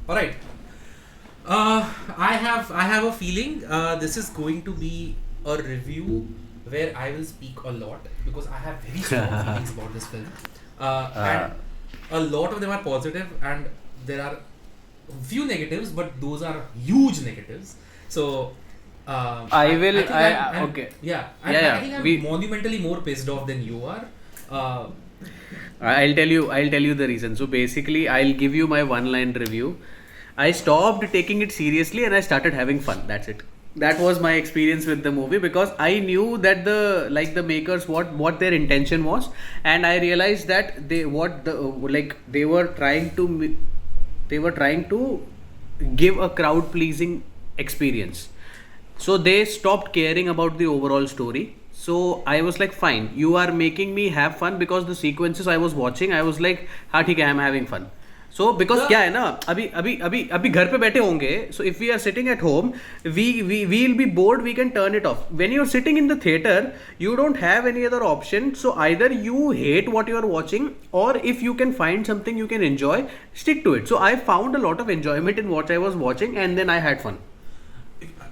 All right. I have a feeling this is going to be a review where I will speak a lot because I have very strong feelings about this film, and a lot of them are positive, and there are few negatives, but those are huge negatives. So. I think Okay. yeah, I think I'm monumentally more pissed off than you are. Uh, I'll tell you the reason. So basically, I'll give you my one-line review. I stopped taking it seriously and I started having fun. That's it. That was my experience with the movie because I knew that the makers what their intention was, and I realized that they were trying to give a crowd pleasing experience. So they stopped caring about the overall story. So I was like, fine, you are making me have fun because the sequences I was watching, I was like, हाँ ठीक है, I'm having fun. So because क्या है ना, अभी घर पे बैठे होंगे. So if we are sitting at home, we'll be bored. We can turn it off. When you're sitting in the theater, you don't have any other option. So either you hate what you're watching, or if you can find something you can enjoy, stick to it. So I found a lot of enjoyment in what I was watching, and then I had fun.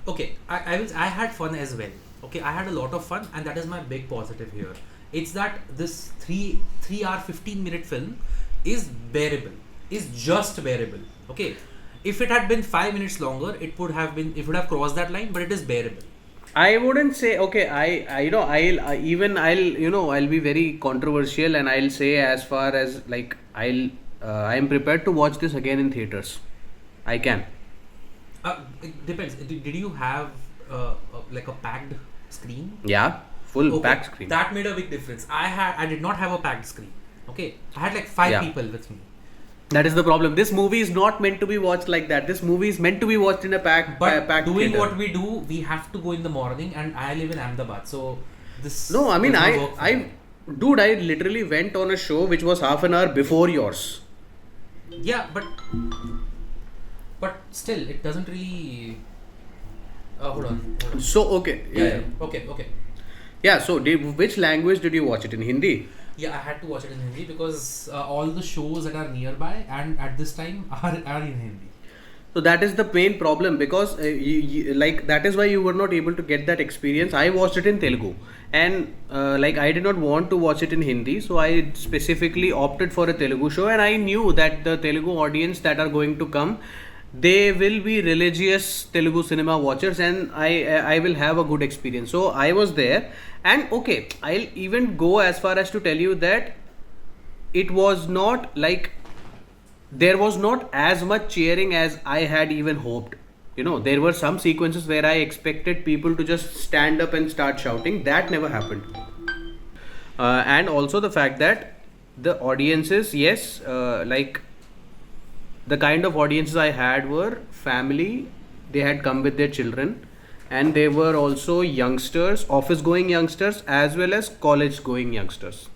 okay, I had fun as well. Okay, I had a lot of fun, and that is my big positive here. It's that this 3 hour 15-minute film is bearable, is just bearable. Okay, if it had been 5 minutes longer, it would have crossed that line, but it is bearable. I wouldn't say okay. I'll be very controversial and I'll say as far as like I am prepared to watch this again in theaters. I can. It depends. Did you have like a packed screen? Yeah, full Okay, packed screen. that made a big difference. I did not have a packed screen. Okay, I had like five Yeah. people with me. That is the problem. This movie is not meant to be watched like that. This movie is meant to be watched in a But packed doing theater. what we do, we have to go in the morning, and I live in Ahmedabad, so this No, I mean does not work for me. dude, I literally went on a show which was half an hour before yours. Yeah, but still, it doesn't really. Hold on. So okay, Yeah. Okay. yeah. So which language did you watch it in? Hindi? Yeah, I had to watch it in Hindi because all the shows that are nearby and at this time are in Hindi. So that is the main problem because like that is why you were not able to get that experience. I watched it in Telugu, and like I did not want to watch it in Hindi, so I specifically opted for a Telugu show, and I knew that the Telugu audience that are going to come, they will be religious Telugu cinema watchers, and I will have a good experience. So I was there, and okay, I'll even go as far as to tell you that it was not like there was not as much cheering as I had even hoped. You know, there were some sequences where I expected people to just stand up and start shouting. That never happened. And also the fact that the audiences, yes, like the kind of audiences I had were family, they had come with their children, and they were also youngsters, office going youngsters, as well as college going youngsters.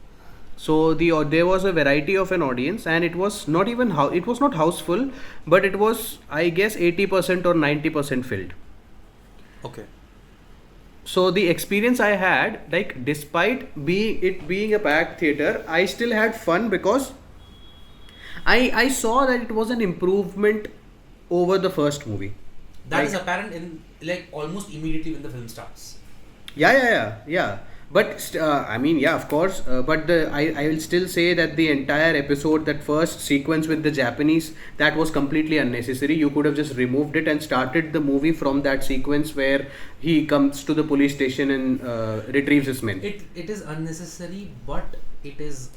So there was a variety of an audience, and it was not even it was not houseful, but it was, I guess, 80% or 90% filled. Okay. So the experience I had, like despite being a packed theater, I still had fun because I saw that it was an improvement over the first movie. That is Like, apparent in like almost immediately when the film starts. yeah. But I mean, yeah, of course. But I will still say that the entire episode, that first sequence with the Japanese, that was completely unnecessary. You could have just removed it and started the movie from that sequence where he comes to the police station and retrieves his men. It is unnecessary, but it is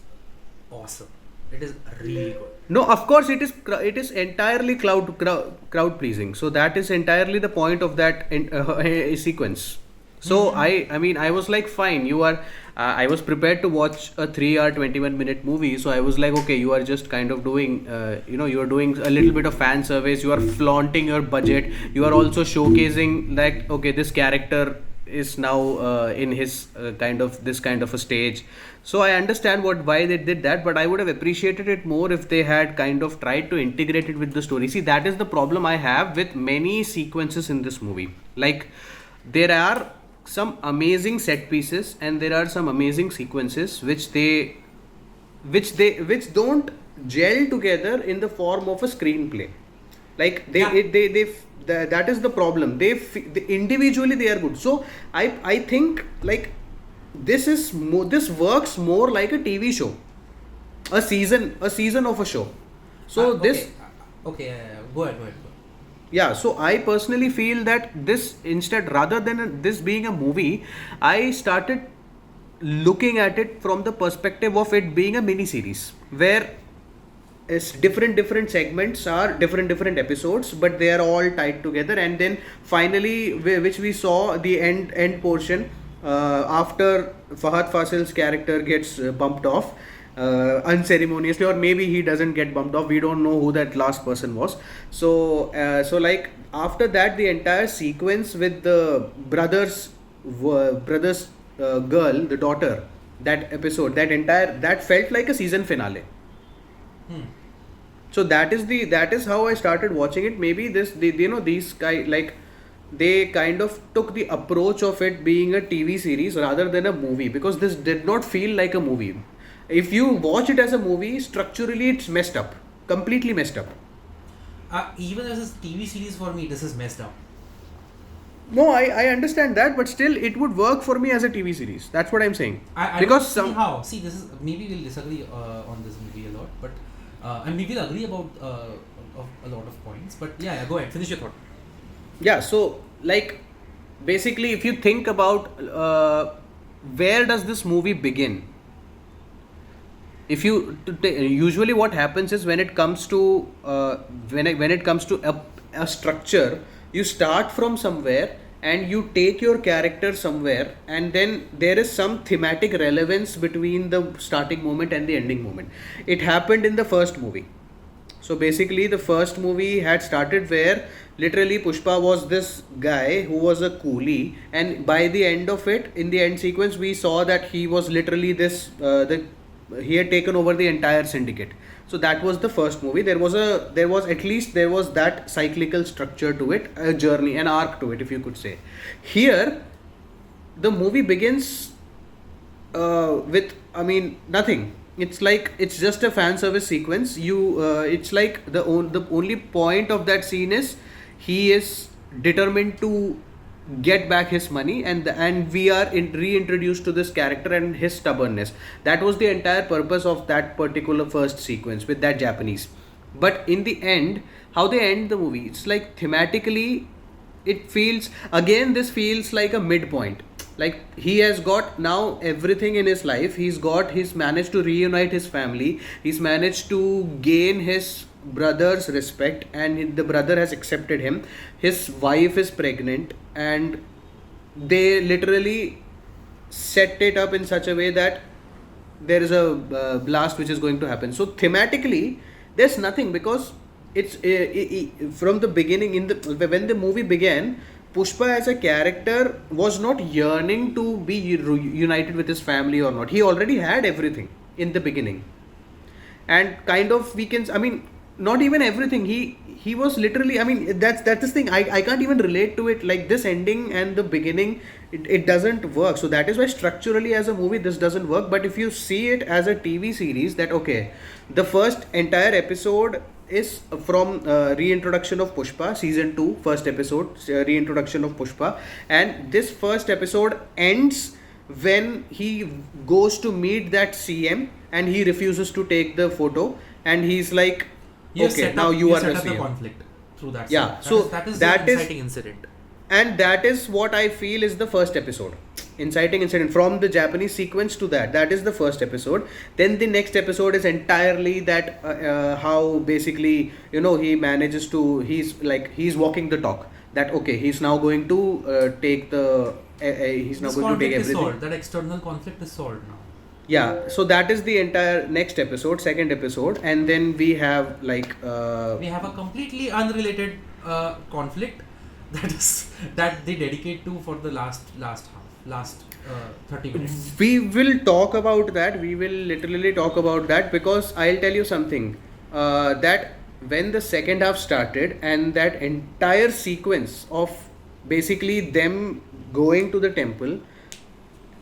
awesome. It is really good. No, of course it is entirely crowd pleasing. So that is entirely the point of that sequence. So I mean I was like, fine, you are I was prepared to watch a 3 hour 21-minute movie. So I was like, okay, you are just kind of doing you are doing a little bit of fan service, you are flaunting your budget, you are also showcasing like, okay, this character is now in his kind of a stage. So I understand why they did that, but I would have appreciated it more if they had kind of tried to integrate it with the story. See, that is the problem I have with many sequences in this movie. Like, there are some amazing set pieces and there are some amazing sequences which don't gel together in the form of a screenplay. Like Yeah. that is the problem. They individually they are good. So I think like this works more like a TV show, a season of a show. So this Okay. Okay. Yeah. Go ahead. Go ahead. Go ahead. yeah, so I personally feel that this instead, rather than this being a movie, I started looking at it from the perspective of it being a mini series where is different segments are different episodes, but they are all tied together, and then finally which we saw the end portion after Fahadh Fasil's character gets bumped off unceremoniously, or maybe he doesn't get bumped off. We don't know who that last person was. So like after that, the entire sequence with the brothers girl, the daughter, that episode, that felt like a season finale. Hmm. So that is how I started watching it. Maybe these guy, like, they kind of took the approach of it being a TV series rather than a movie, because this did not feel like a movie. If you watch it as a movie, structurally it's messed up, completely messed up. Even as a TV series for me, this is messed up. No, I understand that, but still it would work for me as a TV series. That's what I'm saying. I Because don't see how. See, this is maybe we'll disagree on this movie a lot, but and we will agree about of a lot of points. But yeah, go ahead, finish your thought. Yeah, so like basically if you think about where does this movie begin, if you usually what happens is when it comes to when it comes to a structure, you start from somewhere and you take your character somewhere, and then there is some thematic relevance between the starting moment and the ending moment. It happened in the first movie. So basically, the first movie had started where literally Pushpa was this guy who was a coolie, and by the end of it, in the end sequence, we saw that he was literally he had taken over the entire syndicate. So that was the first movie. There was that cyclical structure to it, a journey, an arc to it, if you could say. Here, the movie begins with, I mean, nothing. It's like it's just a fan service sequence. It's like the only point of that scene is he is determined to get back his money, and we are reintroduced to this character and his stubbornness. That was the entire purpose of that particular first sequence with that Japanese. But in the end, how they end the movie, it's like thematically, this feels like a midpoint. Like he has got now everything in his life. He's managed to reunite his family. He's managed to gain his brother's respect, and the brother has accepted him. His wife is pregnant, and they literally set it up in such a way that there is a blast which is going to happen. So thematically, there's nothing, because it's from the beginning, when the movie began, Pushpa as a character was not yearning to be united with his family or not. He already had everything in the beginning, and kind of I mean, not even everything. He was literally, I mean, that's this thing. I can't even relate to it. Like this ending and the beginning, it doesn't work. So that is why structurally as a movie this doesn't work. But if you see it as a TV series, that okay, the first entire episode is from reintroduction of Pushpa, season 2, first episode, reintroduction of Pushpa, and this first episode ends when he goes to meet that CM and he refuses to take the photo, and he's like, okay, now you are the CM. The conflict through that. Yeah, scene. That is the inciting incident. And that is what I feel is the first episode. Inciting incident, from the Japanese sequence to that is the first episode. Then the next episode is entirely that how basically, he manages to, he's walking the talk, that okay, he's now going to take the he's now going to take everything. Solved. That external conflict is solved now. Yeah, so that is the entire next episode, second episode, and then we have we have a completely unrelated conflict that they dedicate to for the last 30 minutes. We will talk about that. We will literally talk about that, because I'll tell you something, that when the second half started and that entire sequence of basically them going to the temple,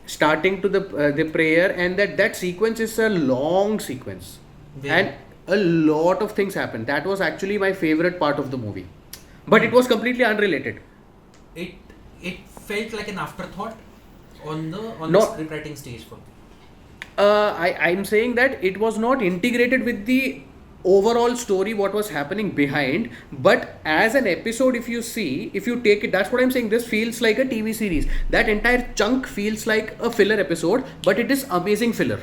starting to the prayer, and that sequence is a long sequence. Very. And a lot of things happened. That was actually my favorite part of the movie, but it was completely unrelated. It felt like an afterthought on the No. scriptwriting stage for me. I'm saying that it was not integrated with the overall story, what was happening behind, but as an episode, if you take it, that's what I'm saying, this feels like a TV series. That entire chunk feels like a filler episode, but it is amazing filler.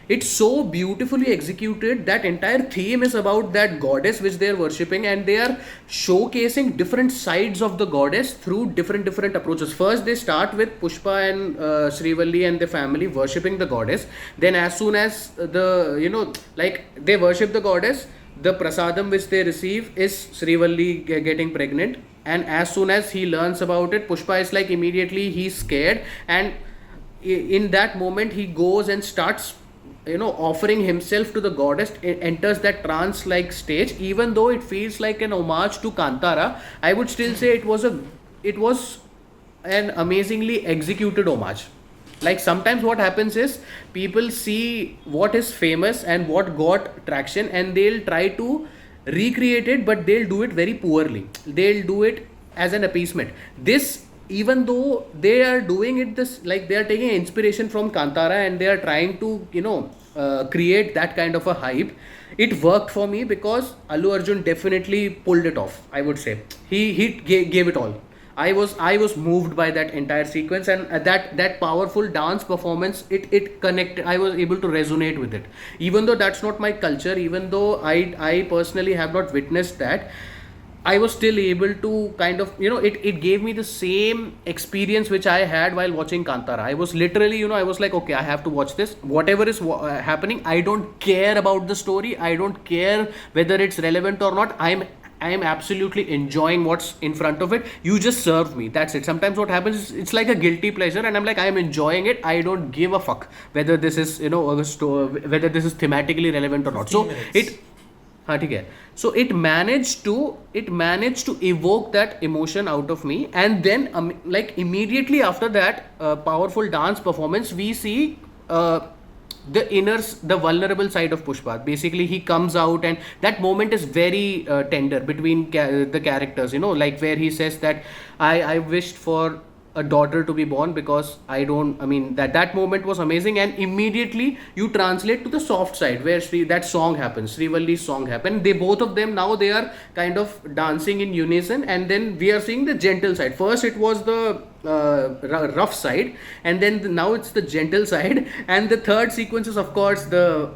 It's so beautifully executed. That entire theme is about that goddess which they are worshipping, and they are showcasing different sides of the goddess through different approaches. First, they start with Pushpa and Srivalli and the family worshipping the goddess. Then, as soon as they worship the goddess, the prasadam which they receive is Srivalli getting pregnant. And as soon as he learns about it, Pushpa is like immediately he's scared, and in that moment he goes and starts offering himself to the goddess. Enters that trance like stage. Even though it feels like an homage to Kantara, I would still say it was an amazingly executed homage. Like, sometimes what happens is people see what is famous and what got traction, and they'll try to recreate it, but they'll do it very poorly. They'll do it as an appeasement. This, even though they are doing it this, like, they are taking inspiration from Kantara and they are trying to create that kind of a hype, it worked for me because Allu Arjun definitely pulled it off. I would say he gave it all. I was moved by that entire sequence, and that powerful dance performance, it connected. I was able to resonate with it, even though that's not my culture. Even though I personally have not witnessed that, I was still able to kind of, it gave me the same experience which I had while watching Kantara. I was literally, I was like, okay, I have to watch this. Whatever is happening, I don't care about the story. I don't care whether it's relevant or not. I am absolutely enjoying what's in front of it. You just serve me. That's it. Sometimes what happens is it's like a guilty pleasure, and I'm like, I am enjoying it. I don't give a fuck whether this is, whether this is thematically relevant or not. So minutes. So it managed to evoke that emotion out of me, and then immediately after that powerful dance performance, we see the vulnerable side of Pushpa. Basically, he comes out, and that moment is very tender between the characters. Like, where he says that I wished for a daughter to be born because that moment was amazing. And immediately you translate to the soft side where that song happens, Srivalli's song happened. Both of them now, they are kind of dancing in unison, and then we are seeing the gentle side. First it was the rough side, and then now it's the gentle side. And the third sequence is, of course, the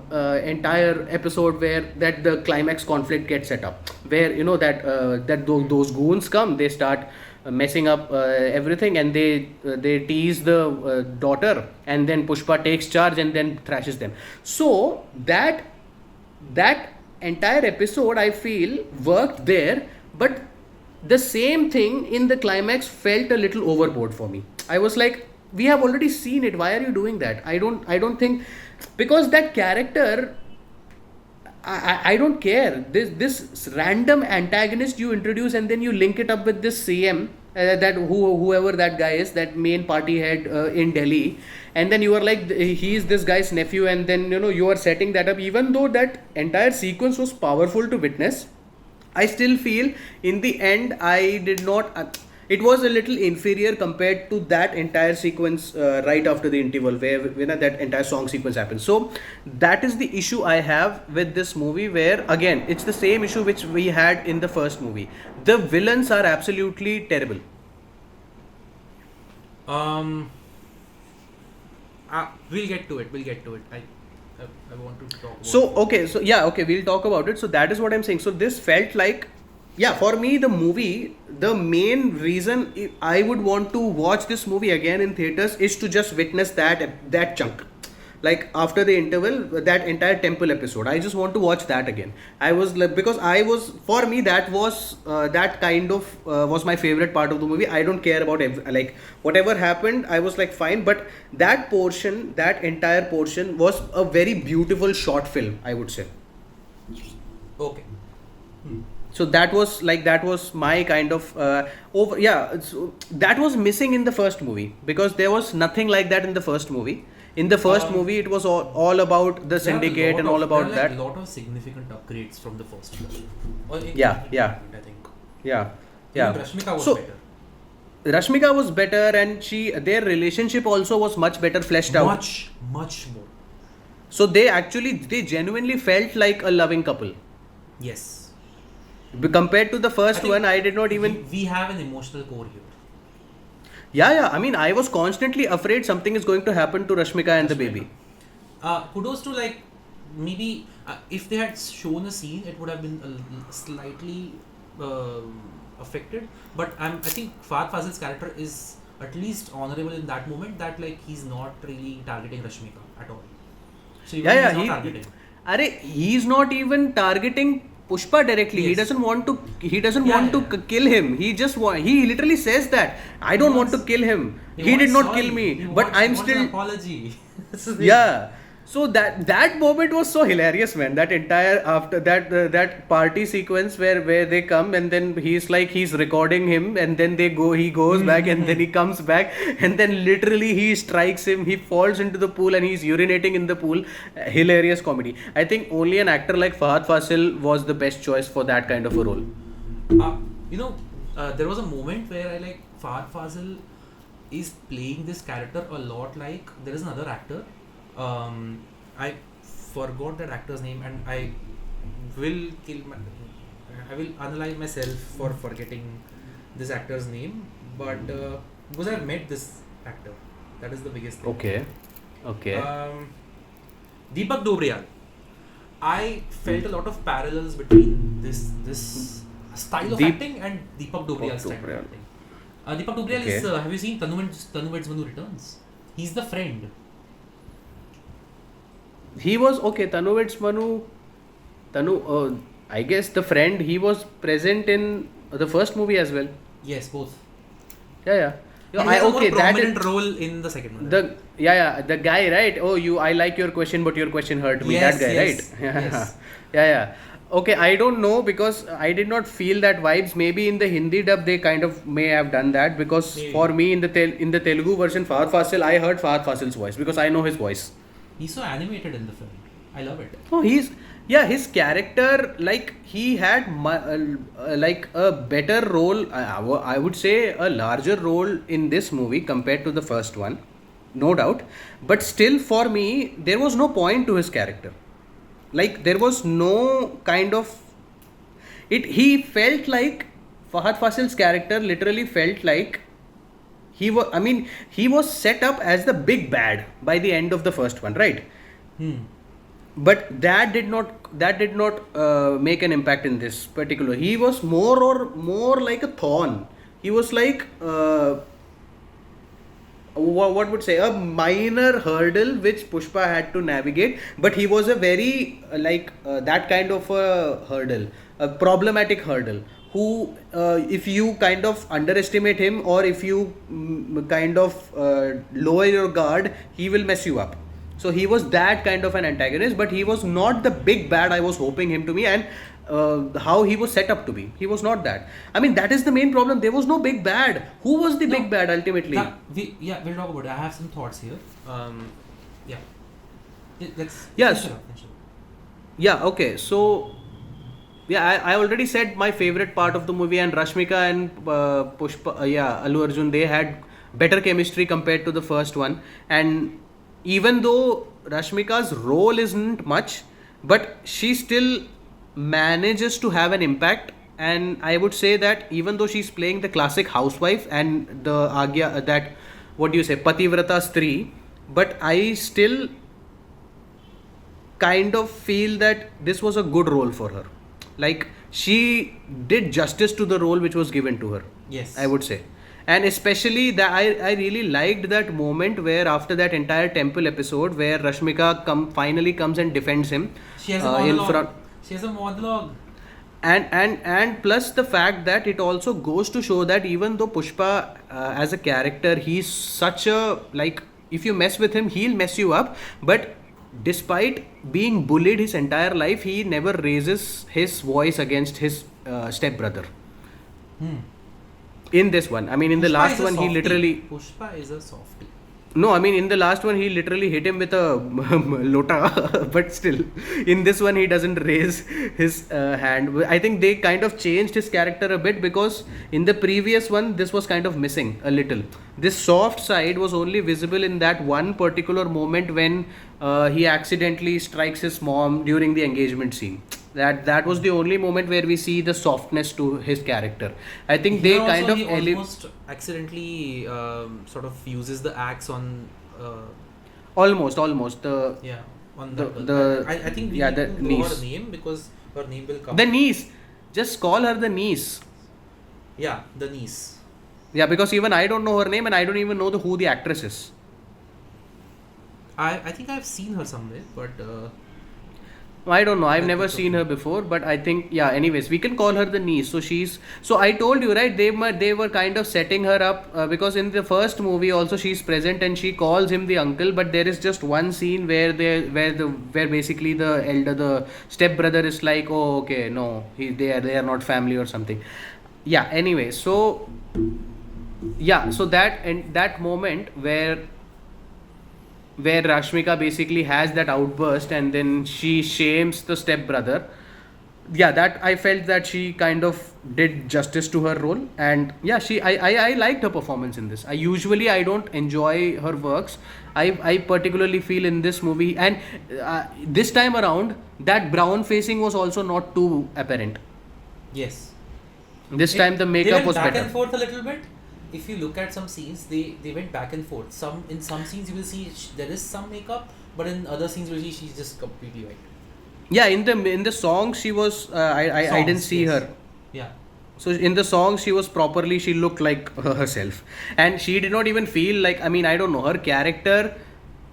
entire episode where that the climax conflict gets set up, where those goons come, they start messing up everything, and they tease the daughter, and then Pushpa takes charge and then thrashes them. So that entire episode, I feel, worked there, but the same thing in the climax felt a little overboard for me. I was like, we have already seen it, why are you doing that? I don't think, because that character, I don't care. This random antagonist you introduce, and then you link it up with this CM, that whoever that guy is, that main party head in Delhi, and then you are like, he is this guy's nephew, and then you are setting that up. Even though that entire sequence was powerful to witness, I still feel in the end I did not. It was a little inferior compared to that entire sequence right after the interval, where that entire song sequence happens. So that is the issue I have with this movie, where again it's the same issue which we had in the first movie. The villains are absolutely terrible. We'll get to it. I want to talk about we'll talk about it. So that is what I'm saying. So this felt like, for me, the movie, the main reason I would want to watch this movie again in theaters is to just witness that chunk. Like, after the interval, that entire temple episode, I just want to watch that again. For me, that was that kind of was my favorite part of the movie. I don't care about whatever happened, I was like, fine. But that entire portion was a very beautiful short film, I would say. Okay. So that was my kind of so that was missing in the first movie, because there was nothing like that in the first movie. In the first movie, it was all about the syndicate and all about that. There are a lot of significant upgrades from the first film. Yeah. I think. Yeah. Even Rashmika was better. Rashmika was better, and their relationship also was much better fleshed out. Much more. So they genuinely felt like a loving couple. Yes. Compared to the first one, I did not even. We have an emotional core here. Yeah. I mean, I was constantly afraid something is going to happen to Rashmika and the baby. Kudos to maybe if they had shown a scene, it would have been slightly affected. But I think Fahadh Faasil's character is at least honorable in that moment, that he's not really targeting Rashmika at all. So he's not targeting. He's not even targeting Pushpa directly. Yes. He doesn't want to kill him. He literally says that I don't want to kill him. He did not kill me, but I'm still an apology. Yeah. So that moment was so hilarious, man. That entire after that party sequence where they come, and then he's recording him, and then he goes back, and then he comes back, and then literally he strikes him. He falls into the pool and he's urinating in the pool. Hilarious comedy. I think only an actor like Fahadh Faasil was the best choice for that kind of a role. There was a moment where I like Fahadh Faasil is playing this character a lot like there is another actor. I forgot that actor's name, and I will analyze myself for forgetting this actor's name, but because I've met this actor, that is the biggest thing. Okay. Deepak Dobriyal. I felt a lot of parallels between this style of acting and Deepak Dobriyal's style of acting. Deepak Dobriyal is, have you seen Tanu Manu Returns? He's the friend. He was Tanu, I guess the friend, he was present in the first movie as well. Yes, both. Yeah. He has a more prominent role in the second one. The guy, right? I like your question, but your question hurt me. Yes, that guy, yes, right? Yes. Yeah. Okay, I don't know, because I did not feel that vibes. Maybe in the Hindi dub they kind of may have done that, because for me in the Telugu version, Fahadh Faasil, I heard Fahadh Faasil's voice because I know his voice. He's so animated in the film. I love it. Oh, his character, he had a better role. I would say a larger role in this movie compared to the first one, no doubt. But still, for me, there was no point to his character. There was no kind of it. He felt like Fahadh Faasil's character literally felt like he was set up as the big bad by the end of the first one, right? But that did not make an impact in this particular. He was more like a thorn. He was like what would say, a minor hurdle which Pushpa had to navigate, but he was a very that kind of a hurdle, a problematic hurdle, who if you kind of underestimate him, or if you kind of lower your guard, he will mess you up. So he was that kind of an antagonist, but he was not the big bad I was hoping him to be, and how he was set up to be. He was not that. I mean, that is the main problem. There was no big bad. Who was the big bad ultimately? We'll talk about it. I have some thoughts here. Okay. So, I already said my favorite part of the movie, and Rashmika and Pushpa, Allu Arjun, they had better chemistry compared to the first one. And even though Rashmika's role isn't much, but she still manages to have an impact. And I would say that even though she's playing the classic housewife and the Pativrata Stree, but I still kind of feel that this was a good role for her. She did justice to the role which was given to her. Yes, I would say. And especially that I really liked that moment where after that entire temple episode where Rashmika finally comes and defends him. She has a monologue. And plus the fact that it also goes to show that even though Pushpa as a character, he's such a, if you mess with him, he'll mess you up. But despite being bullied his entire life, he never raises his voice against his stepbrother. In this one, I mean, in the last one, he literally... Pushpa is a softie. No, I mean in the last one he literally hit him with a lota, but still, in this one he doesn't raise his hand. I think they kind of changed his character a bit because in the previous one this was kind of missing a little. This soft side was only visible in that one particular moment when he accidentally strikes his mom during the engagement scene. That was the only moment where we see the softness to his character. I think Here they kind also of he almost accidentally sort of uses the axe on almost yeah, on the that girl. the I think we yeah, need the to know her niece. name because her name will come. The niece. Just call her the niece. Yeah, the niece. Yeah, because even I don't know her name and I don't even know who the actress is. I think I've seen her somewhere, but I don't know. I've That never is seen okay. her before, but I think yeah. Anyways, we can call her the niece. So she's. So I told you right. They were kind of setting her up because in the first movie also she's present and she calls him the uncle. But there is just one scene where basically the step brother is like, oh okay, no, they are not family or something. Yeah. Anyway, so yeah, so that moment where Rashmika basically has that outburst and then she shames the stepbrother. Yeah, that I felt that she kind of did justice to her role, and yeah, I liked her performance in this. I don't enjoy her works. I particularly feel in this movie, and this time around that brown facing was also not too apparent. yes. This time the They makeup went was back better. and forth a little bit. If you look at some scenes, they went back and forth. In some scenes you will see there is some makeup, but in other scenes you will see she's just completely white. Yeah, in the song she was. I didn't Songs, see yes. her. Yeah. So in the song, she looked like herself, and she did not even feel like. I mean, I don't know her character.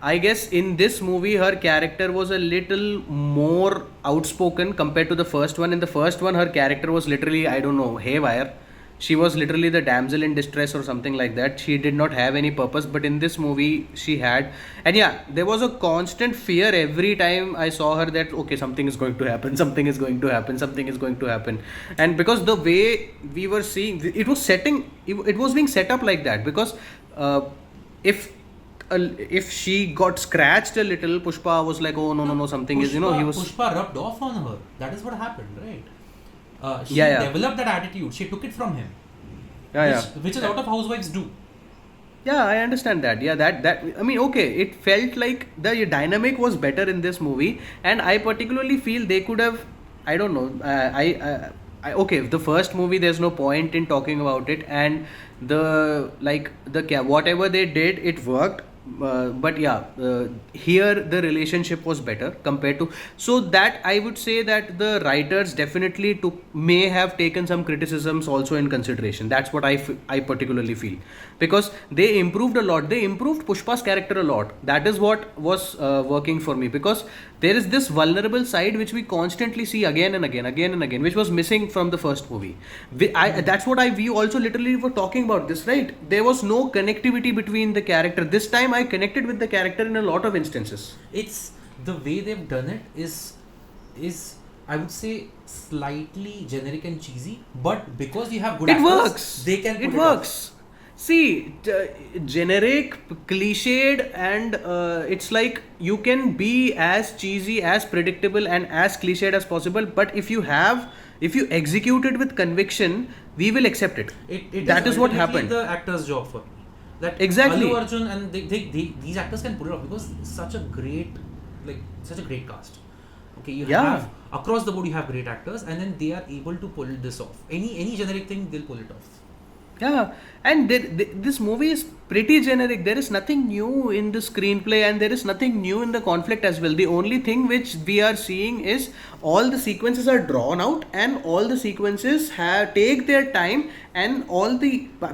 I guess in this movie, her character was a little more outspoken compared to the first one. In the first one, her character was literally, I don't know, haywire. She was literally the damsel in distress or something like that. She did not have any purpose, but in this movie, she had. And yeah, there was a constant fear every time I saw her that okay, something is going to happen, something is going to happen, something is going to happen. And because the way we were seeing, it was being set up like that. Because uh, if if she got scratched a little, Pushpa was like, oh no, something is, he was. Pushpa rubbed off on her. That is what happened, right? She Yeah, yeah. developed that attitude. She took it from him, Yeah, yeah. which a lot of housewives do. Yeah, I understand that. Yeah, that I mean, okay, it felt like the dynamic was better in this movie, and I particularly feel they could have. I don't know. Okay, the first movie, there's no point in talking about it, and whatever they did, it worked. But yeah, here the relationship was better compared to, so that I would say that the writers definitely may have taken some criticisms also in consideration. That's what I particularly feel, because they improved a lot. They improved Pushpa's character a lot. That is what was working for me, because there is this vulnerable side which we constantly see again and again, which was missing from the first movie. That's what we also literally were talking about this, right? There was no connectivity between the character. This time I connected with the character in a lot of instances. It's the way they've done it is I would say slightly generic and cheesy, but because you have good It actors, works. they can put It it off. works. See, generic, cliched, and it's like you can be as cheesy, as predictable, and as cliched as possible. But if you execute it with conviction, we will accept it. It That is what ultimately happened. the actor's job for me. That Exactly. Allu Arjun and these actors can pull it off because it's such a great cast. Okay, you Yeah. have across the board you have great actors, and then they are able to pull this off. Any generic thing they'll pull it off. Yeah, and this movie is pretty generic. There is nothing new in the screenplay, and there is nothing new in the conflict as well. The only thing which we are seeing is all the sequences are drawn out, and all the sequences take their time, and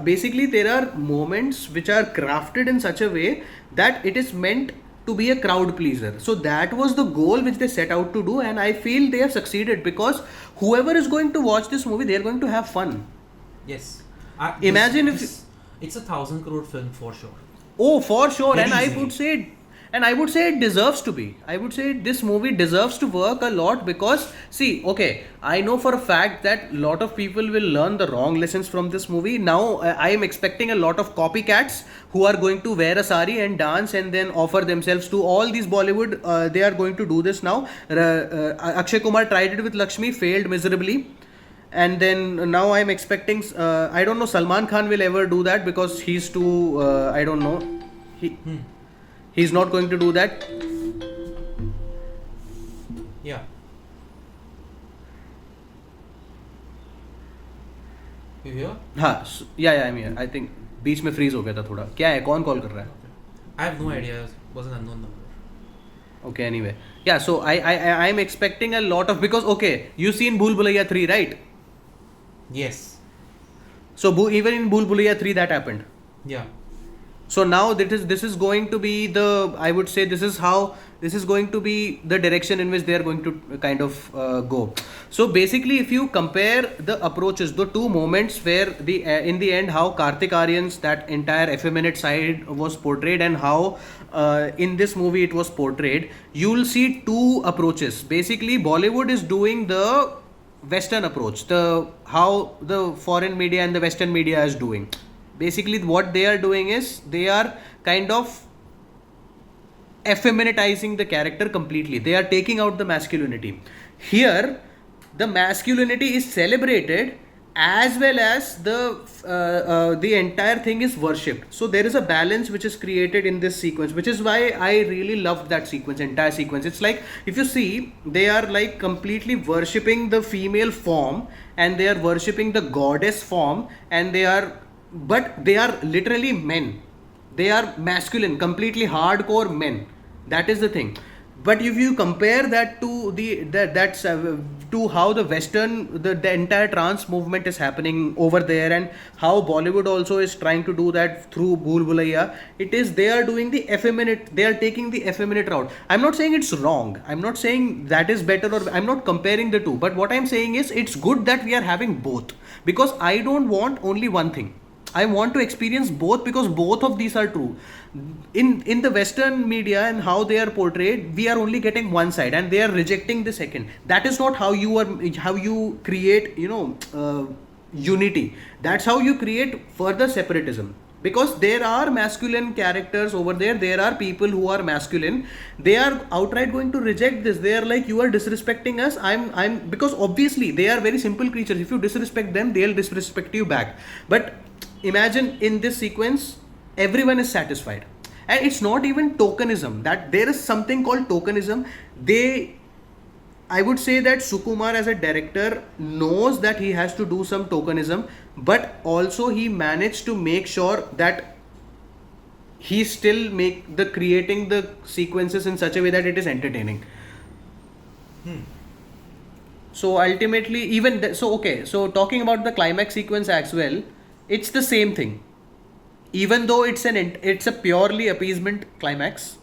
basically there are moments which are crafted in such a way that it is meant to be a crowd pleaser. So that was the goal which they set out to do, and I feel they have succeeded, because whoever is going to watch this movie, they are going to have fun. Yes. Imagine if it's a 1,000 crore film for sure. Oh, for sure. Very And I easily. would say And I would say it deserves to be. I would say this movie deserves to work a lot because, see, okay, I know for a fact that a lot of people will learn the wrong lessons from this movie. Now, I am expecting a lot of copycats who are going to wear a sari and dance and then offer themselves to all these Bollywood. They are going to do this now. Akshay Kumar tried it with Lakshmi, failed miserably. And then now I'm expecting, I don't know, Salman Khan will ever do that because he's too, I don't know. He's not going to do that. Yeah. You here? हाँ yeah I'm here. I think बीच में freeze हो गया था थोड़ा. क्या है? कौन call कर रहा है? I have no idea. It was an unknown number. Okay, anyway. Yeah, so I'm expecting a lot of, because okay, you seen Bhool 3, right? Yes. So even in Bhool 3 that happened. Yeah. So now this is going to be the, I would say this is going to be the direction in which they are going to kind of go. So basically, if you compare the approaches, the two moments where in the end how Kartik Aaryan's that entire effeminate side was portrayed and how in this movie it was portrayed, you will see two approaches. Basically, Bollywood is doing the Western approach, how the foreign media and the Western media is doing. Basically, what they are doing is they are kind of effeminatizing the character completely. They are taking out the masculinity. Here, the masculinity is celebrated as well as the entire thing is worshipped. So there is a balance which is created in this sequence, which is why I really loved that sequence, entire sequence. It's like, if you see, they are like completely worshipping the female form and they are worshipping the goddess form, and but they are literally men. They are masculine, completely hardcore men. That is the thing. But if you compare that to to how the Western, the entire trans movement is happening over there, and how Bollywood also is trying to do that through Bhulaiyaa, they are doing the effeminate, they are taking the effeminate route. I'm not saying it's wrong. I'm not saying that is better, or I'm not comparing the two. But what I'm saying is it's good that we are having both, because I don't want only one thing. I want to experience both, because both of these are true. In the Western media and how they are portrayed, we are only getting one side and they are rejecting the second. That is not how you create unity. That's how you create further separatism. Because there are masculine characters over there, there are people who are masculine. They are outright going to reject this. They are like, you are disrespecting us. Because obviously they are very simple creatures. If you disrespect them, they'll disrespect you back. But imagine in this sequence, everyone is satisfied. And it's not even tokenism. That there is something called tokenism. I would say that Sukumar as a director knows that he has to do some tokenism, but also he managed to make sure that he still creating the sequences in such a way that it is entertaining. So ultimately, so talking about the climax sequence as well, it's the same thing. Even though it's a purely appeasement climax,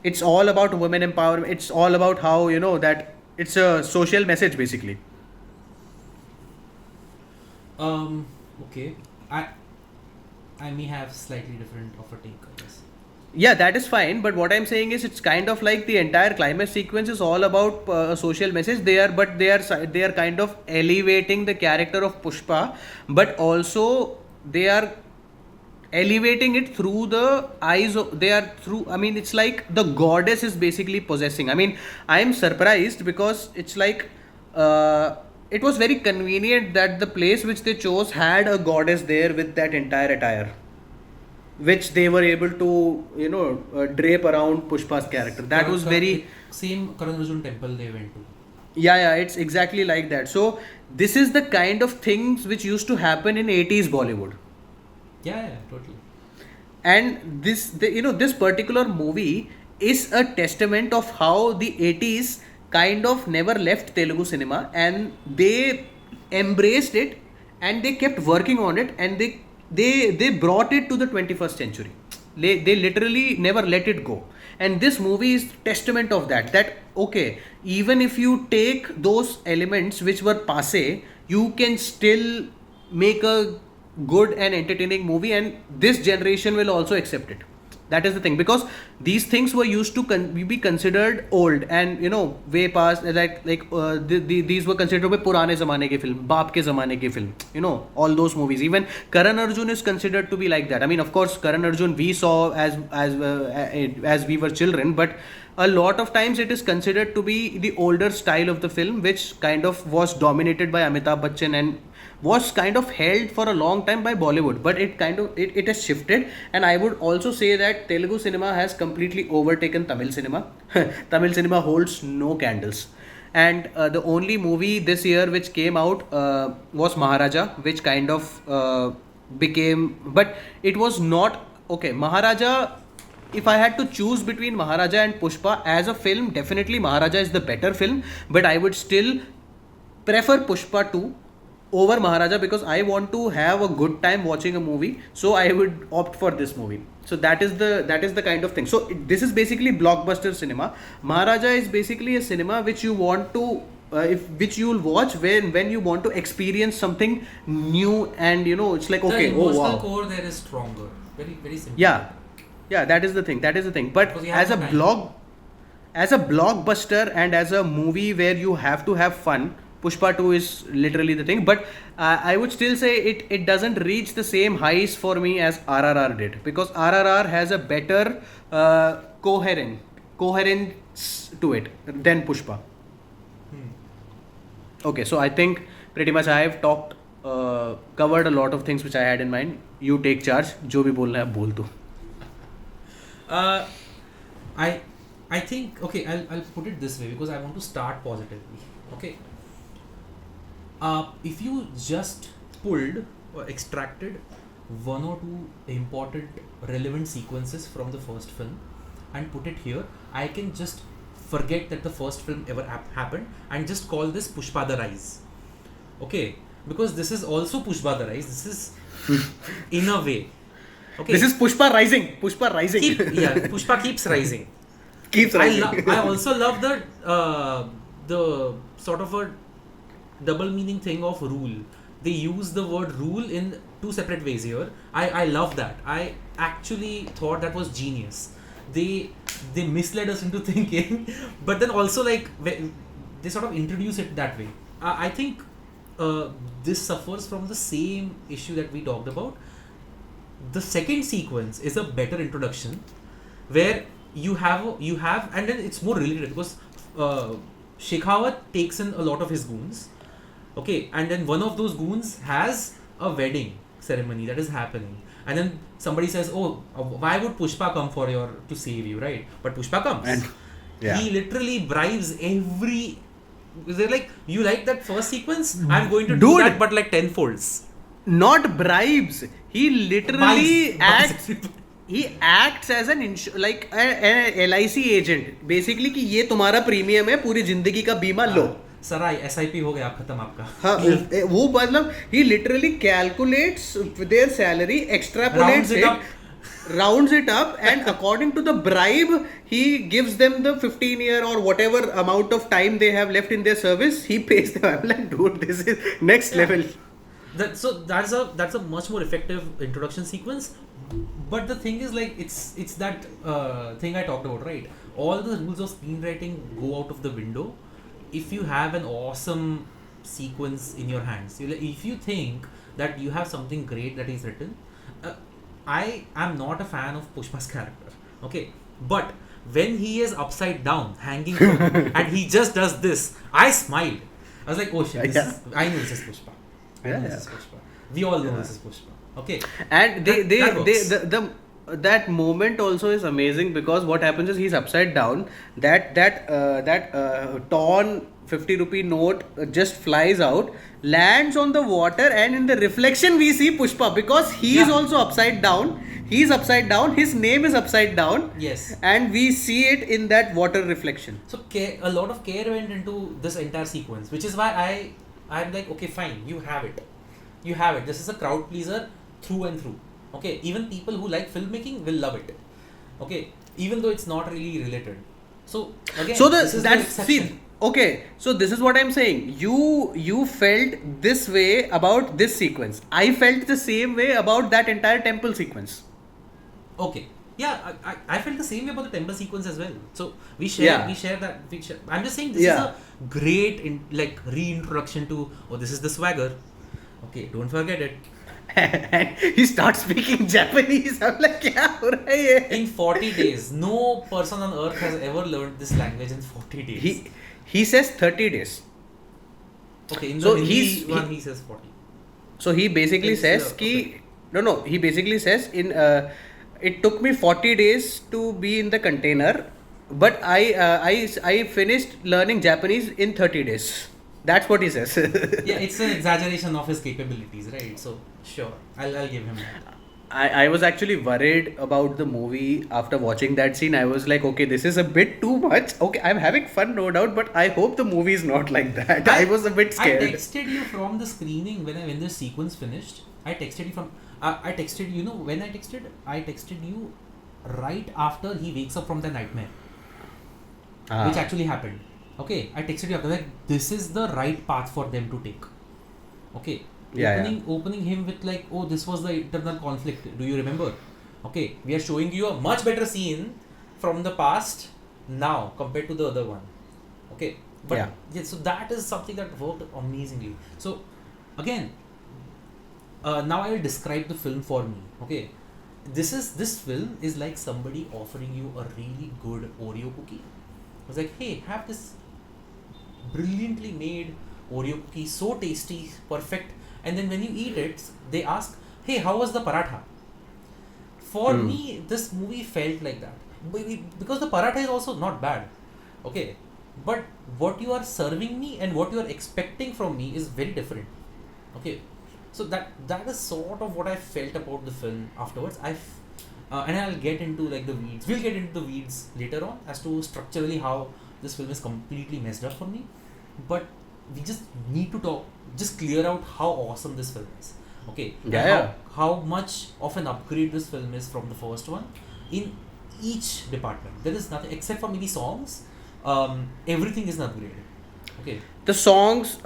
it's all about women empowerment. It's all about how, that it's a social message basically. Okay. I may have slightly different of a take, I guess. Yeah, that is fine. But what I'm saying is, it's kind of like the entire climax sequence is all about a social message. They are kind of elevating the character of Pushpa, but also they are elevating it through the eyes of, it's like the goddess is basically possessing. I'm surprised because it's like it was very convenient that the place which they chose had a goddess there with that entire attire, which they were able to drape around Pushpa's character. That was very same Karan Arjun temple they went to. Yeah, it's exactly like that. So this is the kind of things which used to happen in 80s Bollywood. Yeah, totally. And this particular movie is a testament of how the 80s kind of never left Telugu cinema, and they embraced it and they kept working on it, and they brought it to the 21st century. They literally never let it go. And this movie is testament of that okay, even if you take those elements which were passé, you can still make a good and entertaining movie, and this generation will also accept it. That is the thing, because these things were used to be considered old and way past, these were considered to be purane zamane ki film, baap ke zamane ki film, all those movies. Even Karan Arjun is considered to be like that. I mean, of course, Karan Arjun we saw as we were children, but a lot of times it is considered to be the older style of the film, which kind of was dominated by Amitabh Bachchan and was kind of held for a long time by Bollywood, but it has shifted. And I would also say that Telugu cinema has completely overtaken Tamil cinema. Tamil cinema holds no candles. And the only movie this year which came out was Maharaja, which kind of became, but it was not okay. Maharaja, if I had to choose between Maharaja and Pushpa as a film, definitely Maharaja is the better film, but I would still prefer Pushpa 2 over Maharaja, because I want to have a good time watching a movie, so I would opt for this movie. So that is the kind of thing. So this is basically blockbuster cinema. Maharaja is basically a cinema which you want to which you will watch when you want to experience something new, and it's like, okay, the emotional core there is stronger, very very simple. Yeah, that is the thing. But as a blockbuster and as a movie where you have to have fun, Pushpa 2 is literally the thing. But I would still say it doesn't reach the same highs for me as RRR did, because RRR has a better coherence to it than Pushpa. Okay, so I think pretty much I have covered a lot of things which I had in mind. You take charge. जो भी बोलना है बोल दो. I think, okay, I'll put it this way, because I want to start positively. Okay. If you just pulled or extracted one or two important relevant sequences from the first film and put it here, I can just forget that the first film ever happened and just call this Pushpa the Rise. Okay, because this is also Pushpa the Rise. This is in a way. Okay. This is Pushpa rising. Pushpa keeps rising. Keeps rising. I also love the sort of a double meaning thing of rule. They use the word rule in two separate ways here. I love that. I actually thought that was genius. They misled us into thinking, but then also like they sort of introduce it that way. I think this suffers from the same issue that we talked about. The second sequence is a better introduction, where you have and then it's more related, because Shekhawat takes in a lot of his goons. Okay, and then one of those goons has a wedding ceremony that is happening, and then somebody says, "Oh, why would Pushpa come to save you, right?" But Pushpa comes. And he literally bribes every. They're like, "You like that first sequence? I'm going to do that, but like 10 folds." Not bribes. He literally acts. He acts as an LIC agent. Basically कि ये तुम्हारा premium है, पूरी जिंदगी का बीमा लो. सराय SIP हो गया, खत्म आपका. हाँ, वो मतलब he literally calculates their salary, extrapolates rounds it up, and according to the bribe, he gives them the 15-year or whatever amount of time they have left in their service. He pays them. I'm like, dude, this is next level. That's a much more effective introduction sequence. But the thing is, like, it's that thing I talked about, right? All the rules of screenwriting go out of the window if you have an awesome sequence in your hands. If you think that you have something great that is written, I am not a fan of Pushpa's character, okay? But when he is upside down, hanging from, and he just does this, I smiled. I was like, oh shit, I know this is Pushpa. This is Pushpa. We all know this is Pushpa. Okay. And that moment also is amazing, because what happens is he's upside down. That torn 50 rupee note just flies out, lands on the water, and in the reflection we see Pushpa, because he is also upside down. He's upside down. His name is upside down. Yes. And we see it in that water reflection. So a lot of care went into this entire sequence, which is why I'm like, okay, fine, you have it. This is a crowd pleaser through and through. Okay, even people who like filmmaking will love it. Okay, even though it's not really related. So again, this is the exception. Okay, so this is what I'm saying. You felt this way about this sequence. I felt the same way about that entire temple sequence. Okay, Yeah, I felt the same way about the temple sequence as well. So we Yeah. share that. I'm just saying this is Yeah. a great reintroduction to, oh, this is the swagger. Okay, don't forget it. And he starts speaking Japanese. I'm like, क्या हो रहा है ये? In 40 days, no person on earth has ever learned this language in 40 days. He says 30 days. Okay, in So the he's- Hindi one he says 40. So he basically It's, says okay. no, he basically says it took me 40 days to be in the container, but I finished learning Japanese in 30 days. That's what he says. Yeah, it's an exaggeration of his capabilities, right? So sure, I'll give him that. I was actually worried about the movie after watching that scene. I was like, okay, this is a bit too much. Okay, I'm having fun, no doubt, but I hope the movie is not like that. I was a bit scared. I texted you from the screening when the sequence finished. I texted you from. I texted you know when I texted you right after he wakes up from the nightmare, which actually happened. Okay, I texted you after like this is the right path for them to take. Okay. Opening him with like, oh, this was the internal conflict. Do you remember? Okay, we are showing you a much better scene from the past now compared to the other one. Okay, but yeah, so that is something that worked amazingly. So again, now I will describe the film for me. Okay, this film is like somebody offering you a really good Oreo cookie. It's like, hey, have this brilliantly made Oreo cookie, so tasty, perfect. And then when you eat it, they ask, hey, how was the paratha? For me, this movie felt like that. Because the paratha is also not bad. Okay. But what you are serving me and what you are expecting from me is very different. Okay. So that is sort of what I felt about the film afterwards. And I'll get into like the weeds. We'll get into the weeds later on as to structurally how this film is completely messed up for me. But we just need to just clear out how awesome this film is. Okay. Yeah. How much of an upgrade this film is from the first one in each department. There is nothing except for maybe songs. Everything is an upgrade. Okay. The songs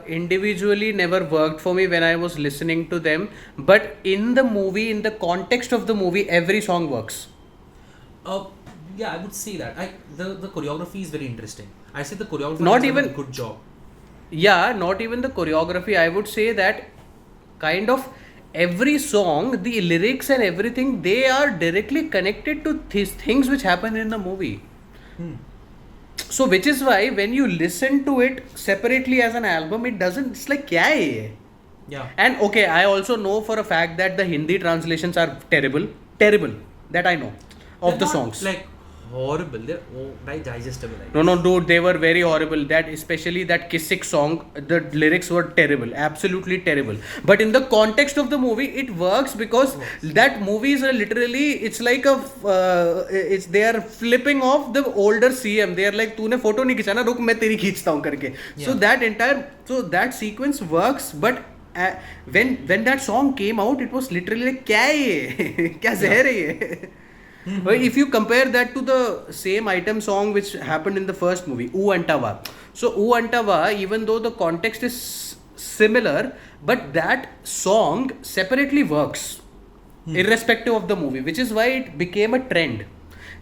individually never worked for me when I was listening to them, but in the movie, in the context of the movie, every song works. Yeah, I would say that. The choreography is very interesting. I say the choreography Not has done even- a good job. Yeah, not even the choreography. I would say that kind of every song, the lyrics and everything, they are directly connected to things which happen in the movie. So which is why when you listen to it separately as an album, it doesn't, it's like kya hai ye? Yeah. And okay, I also know for a fact that the Hindi translations are terrible, that I know of They're the not, songs. like horrible. They're digestible. I guess. No, dude, they were very horrible. That, especially that Kissik song, the lyrics were terrible, absolutely terrible. But in the context of the movie, it works because that movie is literally, it's like they are flipping off the older CM. They are like, तूने photo नहीं खींचा ना, रुक मैं तेरी खींचता हूँ करके. So that sequence works, but when that song came out, it was literally like, क्या है ये? क्या जहर है ये? But if you compare that to the same item song which happened in the first movie, Oo Antava. So Oo Antava, even though the context is similar, but that song separately works, irrespective of the movie, which is why it became a trend.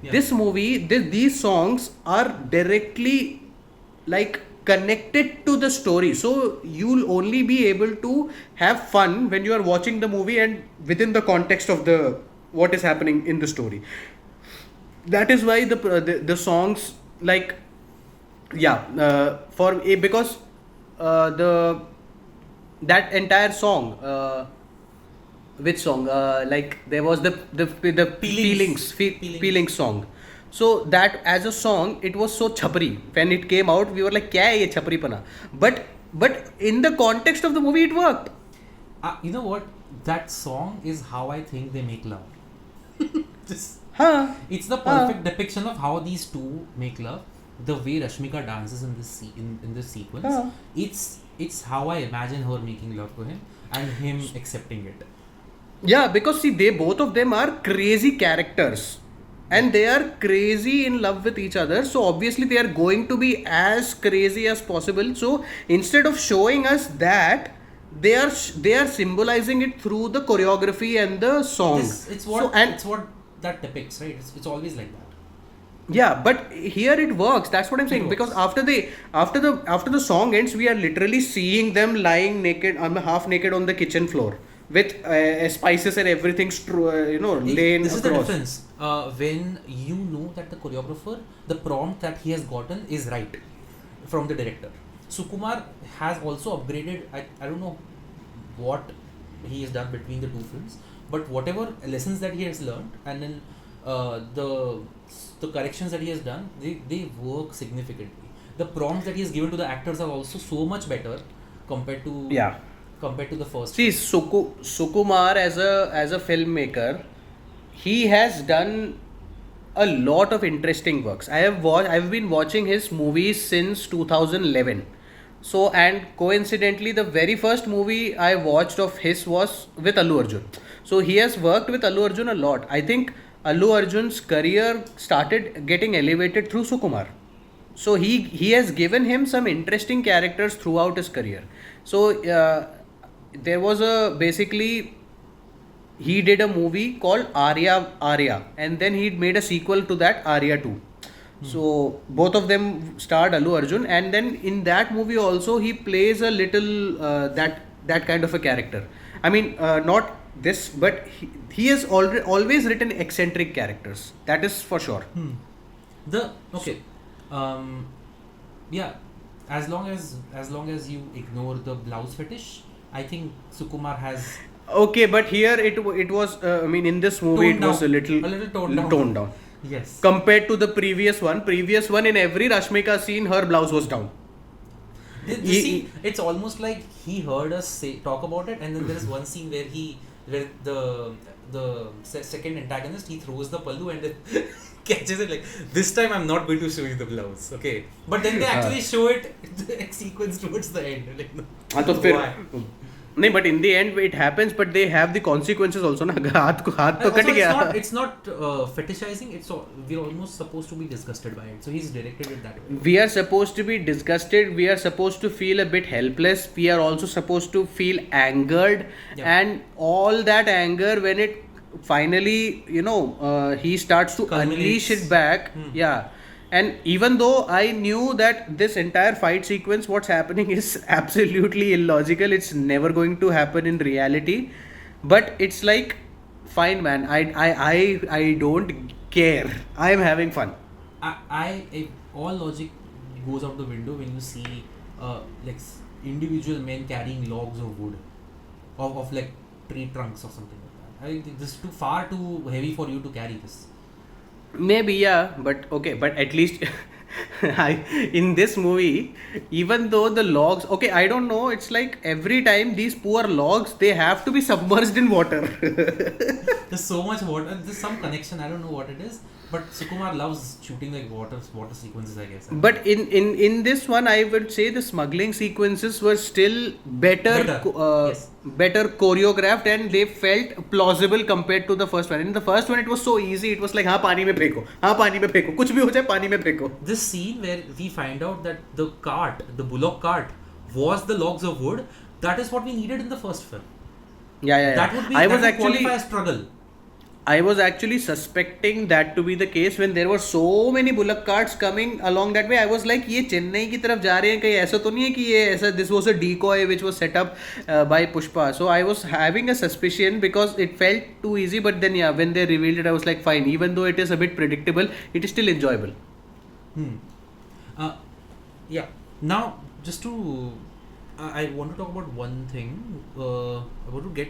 Yeah. This movie, these songs are directly like connected to the story, so you'll only be able to have fun when you are watching the movie and within the context of what is happening in the story. That is why the songs, like, because that entire song, which song, like there was the feelings song. So that as a song, it was so chhapri. When it came out, we were like, kya hai ye chhapri pana? But in the context of the movie, it worked. You know what? That song is how I think they make love. It's the perfect depiction of how these two make love. The way Rashmika dances in this sequence, it's how I imagine her making love to him and him accepting it. Yeah, because see, both of them are crazy characters and they are crazy in love with each other. So obviously they are going to be as crazy as possible. So instead of showing us that, they are symbolizing it through the choreography and the song. It's what that depicts, right? It's always like that. Yeah, but here it works. That's what I'm saying. works. Because after the song ends, we are literally seeing them lying naked, half naked on the kitchen floor with spices and everything, laying This is the across. difference. When you know that the choreographer, the prompt that he has gotten is right from the director. Sukumar has also upgraded. I don't know what he has done between the two films, but whatever lessons that he has learned, and then the corrections that he has done, they work significantly. The prompts that he has given to the actors are also so much better compared to Yeah. compared to the first. See, Sukumar as a filmmaker, he has done a lot of interesting works. I've been watching his movies since 2011. So, and coincidentally, the very first movie I watched of his was with Allu Arjun. So he has worked with Allu Arjun a lot. I think Allu Arjun's career started getting elevated through Sukumar. So he has given him some interesting characters throughout his career. So there was a basically he did a movie called Arya, and then he made a sequel to that, Arya 2. So both of them starred Allu Arjun, and then in that movie also he plays a little that kind of a character. I mean, not this, but he has always written eccentric characters. That is for sure. Yeah, as long as you ignore the blouse fetish, I think Sukumar has Okay, but here it was. I mean, in this movie toned it was down. a little Toned down. Yes. Yes. Compared to the previous one. Previous one, in every Rashmika scene, her blouse was down. This scene, it's almost like he heard us talk about it, and then there is one scene where the second antagonist, he throws the pallu and it catches it like, this time I'm not going to show you the blouse, okay? But then they actually show it the sequence towards the end. Like, तो फिर नहीं, but in the end it happens, but they have the consequences also ना. हाथ तो cut गया. It's not fetishizing. We're almost supposed to be disgusted by it. So he's directed it that way. We are supposed to be disgusted. We are supposed to feel a bit helpless. We are also supposed to feel angered, and all that anger, when it finally, he starts to unleash it back. Yeah. And even though I knew that this entire fight sequence, what's happening is absolutely illogical, it's never going to happen in reality, but it's like, fine, man, I don't care. I'm having fun. All logic goes out the window when you see like individual men carrying logs of wood, of like tree trunks or something like that. I think this is far too heavy for you to carry this. Maybe, yeah, but okay, but at least in this movie, even though the logs, okay, I don't know, it's like every time these poor logs, they have to be submerged in water. There's so much water, there's some connection, I don't know what it is, but Sukumar loves shooting like water sequences, I guess. But in this one, I would say the smuggling sequences were still better choreographed, and they felt plausible compared to the first one. In the first one, it was so easy. It was like, हाँ पानी में फेंको, कुछ भी हो जाए पानी में फेंको. This scene where we find out that the bullock cart, was the logs of wood, that is what we needed in the first film. Yeah. That would qualify as struggle. I was actually suspecting that to be the case when there were so many bullock carts coming along that way. I was like, ये चेन्नई की तरफ जा रहे हैं, कहीं ऐसा तो नहीं है कि ये ऐसा, this was a decoy which was set up by Pushpa. So I was having a suspicion because it felt too easy, but then yeah, when they revealed it, I was like, fine, even though it is a bit predictable, it is still enjoyable. Yeah. Now, just to I want to talk about one thing. I want to get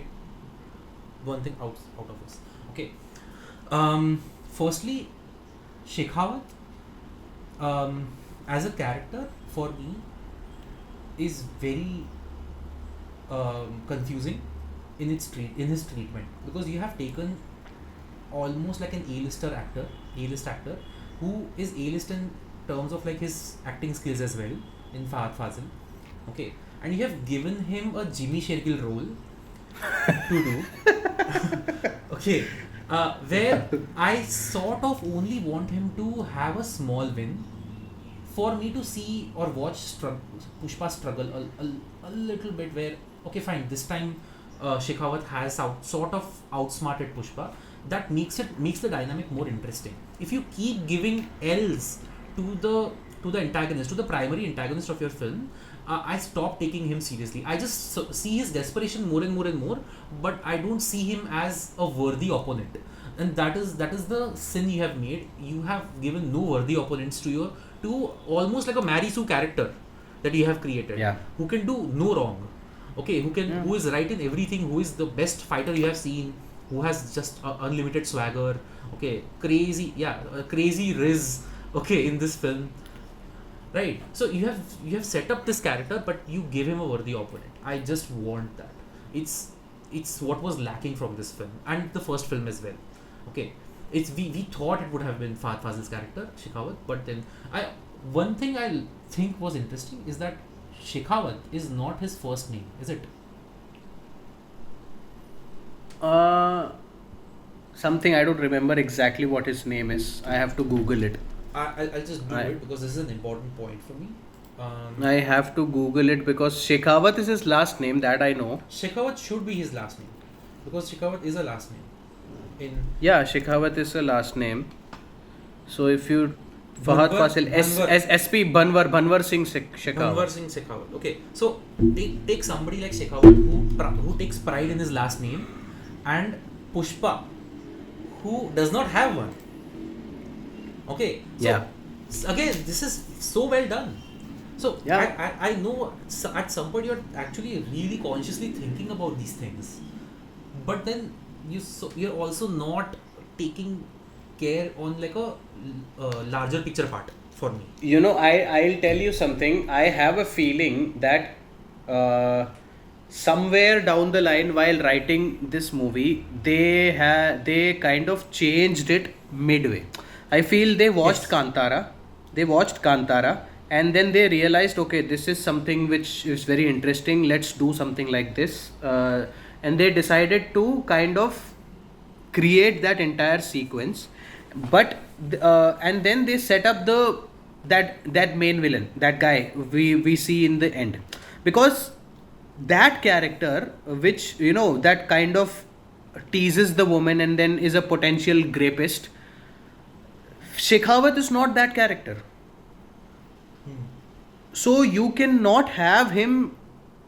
one thing out of this. Okay. Firstly, Shekhawat, as a character, for me, is very confusing in his treatment, because you have taken almost like an A-list actor who is A-list in terms of like his acting skills as well, in Fahadh Faasil. Okay. And you have given him a Jimmy Shergill role to do. Okay. Where I sort of only want him to have a small win for me to see or watch Pushpa struggle a little bit, where, okay, fine, this time Shekhawat has sort of outsmarted Pushpa, that makes the dynamic more interesting. If you keep giving L's to the antagonist, to the primary antagonist of your film, I stop taking him seriously. I just see his desperation more and more and more, but I don't see him as a worthy opponent. And that is the sin you have made. You have given no worthy opponents to almost like a Mary Sue character that you have created, who can do no wrong. Okay, who is right in everything, who is the best fighter you have seen, who has just unlimited swagger. Okay, crazy riz. Okay, in this film. Right. So you have set up this character, but you give him a worthy opponent. I just want that. It's what was lacking from this film and the first film as well. Okay. We thought it would have been Fahadh Faasil's character, Shekhawat, but then one thing I think was interesting is that Shekhawat is not his first name, is it? Something I don't remember exactly what his name is. I have to Google it. I'll just do it because this is an important point for me. I have to Google it because Shekhawat is his last name, that I know. Shekhawat should be his last name because Shekhawat is a last name. Shekhawat is a last name. So if you Fahadh Faasil, SP Bhanwar Singh Shekhawat. Bhanwar Singh Shekhawat. Okay, so take somebody like Shekhawat who takes pride in his last name, and Pushpa, who does not have one. Okay, so again, this is so well done. So I know at some point you're actually really consciously thinking about these things, but then you're also not taking care on like a larger picture part for me. I'll tell you something. I have a feeling that somewhere down the line while writing this movie, they kind of changed it midway. I feel they watched Kantara, and then they realized, okay, this is something which is very interesting, let's do something like this, and they decided to kind of create that entire sequence, but and then they set up that main villain, that guy we see in the end, because that character which that kind of teases the woman and then is a potential rapist, Shekhawat is not that character. So you cannot have him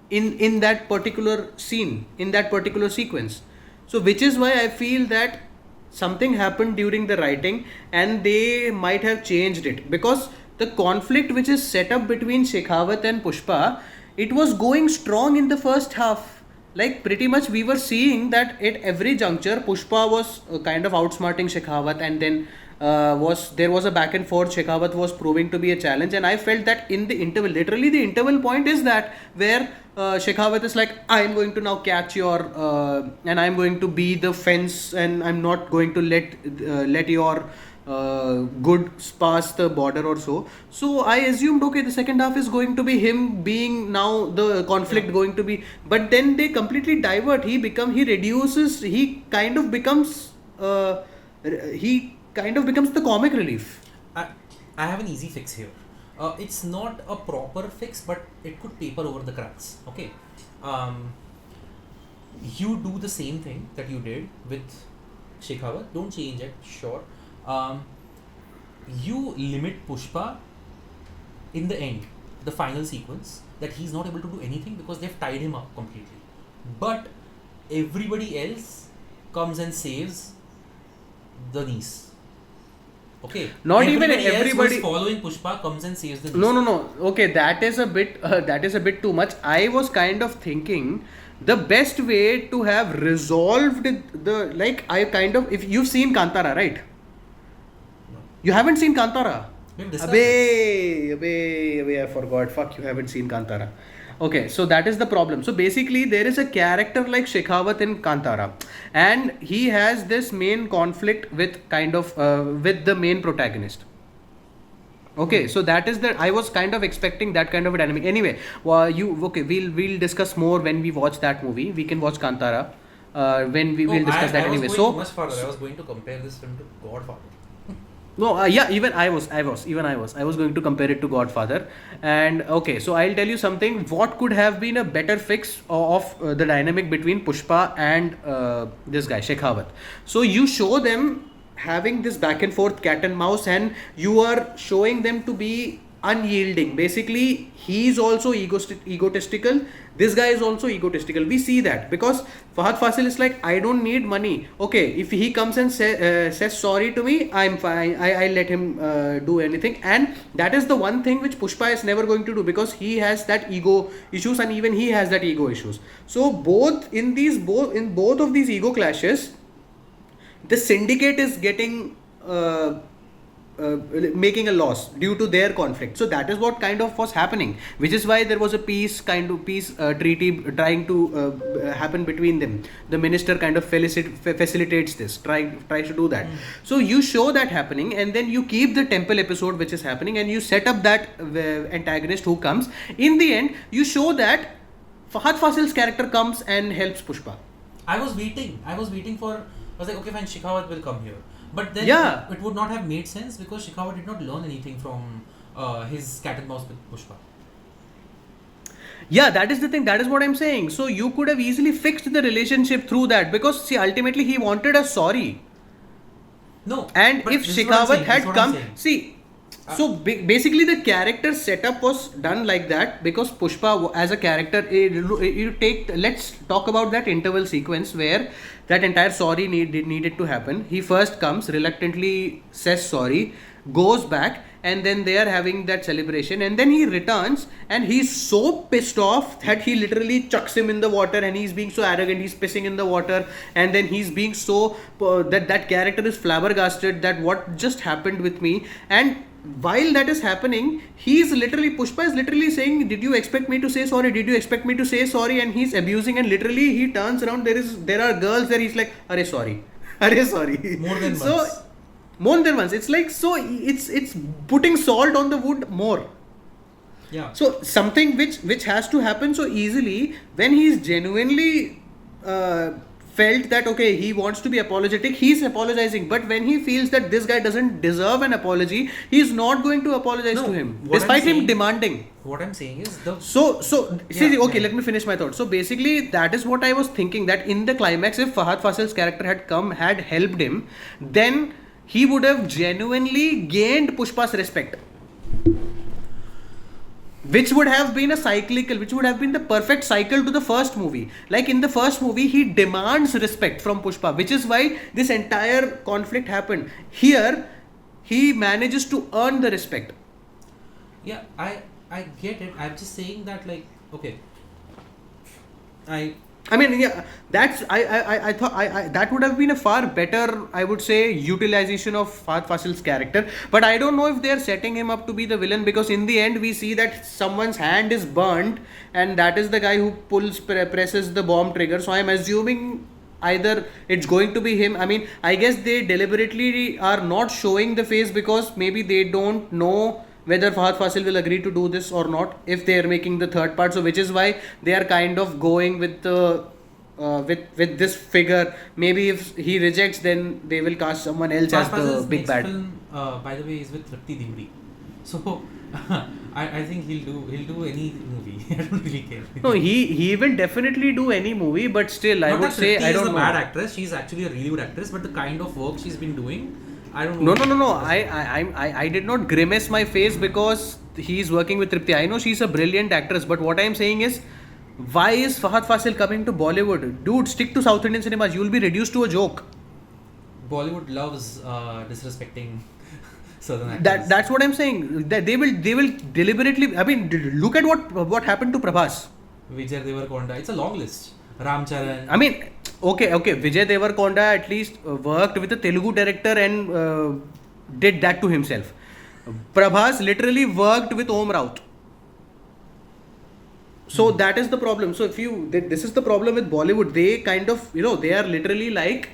in that particular scene, in that particular sequence. So which is why I feel that something happened during the writing and they might have changed it, because the conflict which is set up between Shekhawat and Pushpa, it was going strong in the first half. Like pretty much we were seeing that at every juncture Pushpa was kind of outsmarting Shekhawat, and then there was a back and forth. Shekhawat was proving to be a challenge, and I felt that in the interval, literally the interval point is that where Shekhawat is like, I am going to now catch your and I am going to be the fence, and I'm not going to let your goods pass the border or so. So I assumed, okay, the second half is going to be him being now the conflict going to be, but then they completely divert. He kind of becomes the comic relief. I have an easy fix here. It's not a proper fix, but it could paper over the cracks. Okay, you do the same thing that you did with Shekhawat. Don't change it. Sure. You limit Pushpa in the end, the final sequence, that he's not able to do anything because they've tied him up completely. But everybody else comes and saves the niece. Okay. Not even everybody else following Pushpa comes and saves the niece. No. Okay, that is a bit too much. I was kind of thinking the best way to have resolved if you've seen Kantara, right? No. You haven't seen Kantara? Abey, I forgot. Fuck, you haven't seen Kantara. Okay, so that is the problem. So basically there is a character like Shekhawat in Kantara, and he has this main conflict with with the main protagonist. Okay, so that is I was kind of expecting that kind of a dynamic. Anyway, we'll discuss more when we watch that movie. We can watch Kantara when we will discuss that anyway. I was going much farther. I was going to compare this film to Godfather. No, yeah, I was going to compare it to Godfather, and okay, so I'll tell you something. What could have been a better fix of the dynamic between Pushpa and this guy Shekhawat? So you show them having this back and forth cat and mouse, and you are showing them to be unyielding. Basically, he's also egotistical. This guy is also egotistical. We see that because Fahadh Faasil is like, I don't need money. Okay, if he comes and says sorry to me, I'm fine. I let him do anything, and that is the one thing which Pushpa is never going to do because he has that ego issues, and even he has that ego issues. So both of these ego clashes, the syndicate is getting. Making a loss due to their conflict. So that is what kind of was happening, which is why there was a peace treaty trying to happen between them. The minister kind of facilitates this, tries to do that. So you show that happening, and then you keep the temple episode which is happening, and you set up that antagonist who comes. In the end, you show that Fahadh Faasil's character comes and helps Pushpa. I was waiting for. I was like, okay, fine, Shekhawat will come here. But then it would not have made sense because Shekhawat did not learn anything from his cat and mouse with Pushpa. Yeah, that is the thing. That is what I'm saying. So you could have easily fixed the relationship through that because see, ultimately he wanted a sorry. No. And if Shekhawat had come, see. So basically the character setup was done like that because Pushpa as a character, let's talk about that interval sequence where that entire sorry needed to happen. He first comes, reluctantly says sorry, goes back, and then they are having that celebration, and then he returns and he's so pissed off that he literally chucks him in the water, and he's being so arrogant, he's pissing in the water, and then he's being so that character is flabbergasted that what just happened with me. And while that is happening, Pushpa is literally saying, did you expect me to say sorry? Did you expect me to say sorry? And he's abusing, and literally he turns around, there are girls there, he's like, Are sorry. More than once. More than once. It's like, so it's putting salt on the wound more. Yeah. So something which has to happen so easily when he's genuinely felt that okay, he wants to be apologetic, he's apologizing, but when he feels that this guy doesn't deserve an apology, he's not going to apologize to him despite him demanding. What I'm saying is let me finish my thought. So basically that is what I was thinking, that in the climax, if Fahadh Faasil's character had helped him, then he would have genuinely gained Pushpa's respect, which would have been the perfect cycle to the first movie. Like in the first movie, he demands respect from Pushpa, which is why this entire conflict happened. Here, he manages to earn the respect. Yeah, I get it. I'm just saying that, like, okay, I mean, yeah, I thought that would have been a far better, I would say, utilization of Fahadh Faasil's character. But I don't know if they're setting him up to be the villain, because in the end we see that someone's hand is burnt, and that is the guy who presses the bomb trigger. So I'm assuming either it's going to be him. I mean, I guess they deliberately are not showing the face because maybe they don't know whether Fahadh Faasil will agree to do this or not if they are making the third part. So which is why they are kind of going with the with this figure. Maybe if he rejects, then they will cast someone else as the big bad. Film, by the way, is with Tripti Dimri. So I think he'll do any movie. I don't really care. No, he will definitely do any movie, but still I would say I don't know. She's a bad actress. She's actually a really good actress, but the kind of work she's been doing, I don't know. No. I did not grimace my face because he's working with Tripti. I know she's a brilliant actress, but what I'm saying is, why is Fahadh Faasil coming to Bollywood? Dude, stick to South Indian cinemas. You'll be reduced to a joke. Bollywood loves disrespecting Southern actors. That's what I'm saying. They will deliberately. I mean, look at what happened to Prabhas. Vijay Devarkonda. It's a long list. Ramcharan. I mean, okay. Vijay Devarkonda at least worked with a Telugu director and did that to himself. Prabhas literally worked with Om Raut. So that is the problem. So this is the problem with Bollywood. They kind of, they are literally like,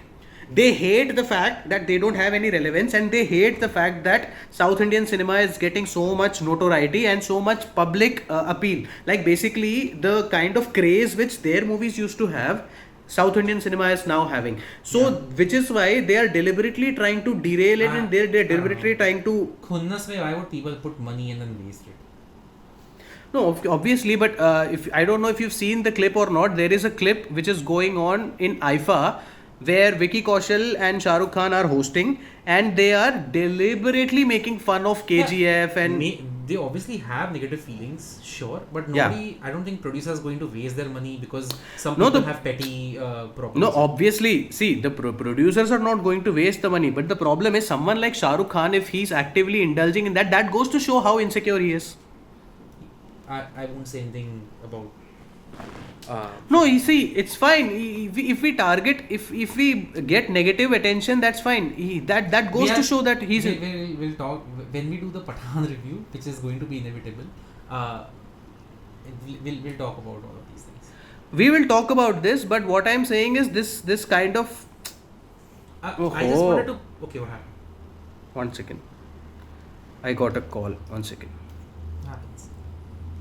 they hate the fact that they don't have any relevance, and they hate the fact that South Indian cinema is getting so much notoriety and so much public appeal. Like basically the kind of craze which their movies used to have, South Indian cinema is now having. So, which is why they are deliberately trying to derail it, and they're deliberately trying to. Khunnas mein, why would people put money and then waste it? No, obviously, but if I don't know if you've seen the clip or not, there is a clip which is going on in IFA where Vicky Kaushal and Shah Rukh Khan are hosting, and they are deliberately making fun of KGF and. They obviously have negative feelings, sure, but nobody. I don't think producers are going to waste their money because some people have petty problems. No, obviously, see, the producers are not going to waste the money, but the problem is someone like Shah Rukh Khan, if he's actively indulging in that, that goes to show how insecure he is. I won't say anything about. No, you see, it's fine. If we target, if we get negative attention, that's fine. That goes to show that he's. We'll talk when we do the Pathaan review, which is going to be inevitable. We'll talk about all of these things. We will talk about this, but what I'm saying is this kind of. I just wanted to. Okay, what happened? 1 second. I got a call. 1 second. Happens.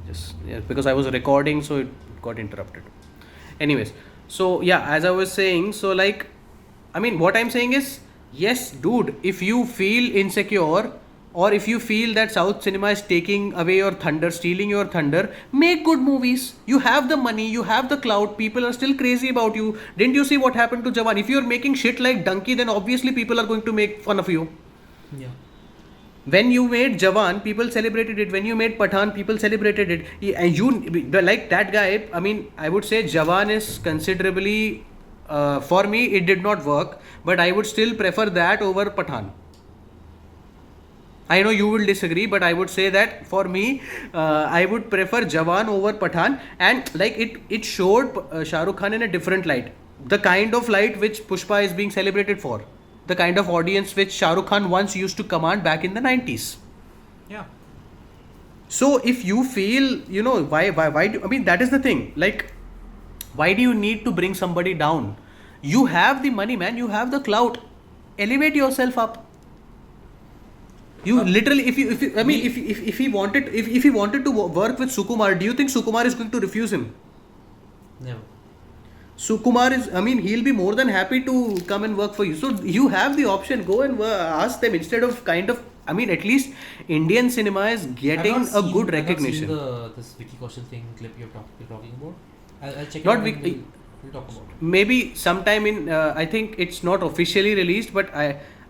Just because I was recording, so it got interrupted. Anyways, so yeah, as I was saying, so like, I mean, what I'm saying is, yes, dude, if you feel insecure, or if you feel that South cinema is taking away your thunder, stealing your thunder, make good movies. You have the money, you have the clout, people are still crazy about you. Didn't you see what happened to Jawan? If you're making shit like Donkey, then obviously people are going to make fun of you. Yeah. When you made Jawan, people celebrated it. When you made Pathaan, people celebrated it. And you, like that guy, I mean, I would say Jawan is considerably, for me, it did not work. But I would still prefer that over Pathaan. I know you will disagree, but I would say that for me, I would prefer Jawan over Pathaan. And like it showed Shah Rukh Khan in a different light. The kind of light which Pushpa is being celebrated for. The kind of audience which Shah Rukh Khan once used to command back in the 90s. Yeah. So if you feel, you know, why do, I mean, that is the thing. Like, why do you need to bring somebody down? You have the money, man. You have the clout. Elevate yourself up. You literally, if he wanted to work with Sukumar, do you think Sukumar is going to refuse him? Never. Sukumar is, I mean, he'll be more than happy to come and work for you. So you have the option, go and ask them instead of kind of, I mean, at least Indian cinema is getting a good recognition. I've not seen this Vicky Kaushal thing clip you're talking about. I'll check not it out. We'll talk about it. Maybe sometime in, I think it's not officially released, but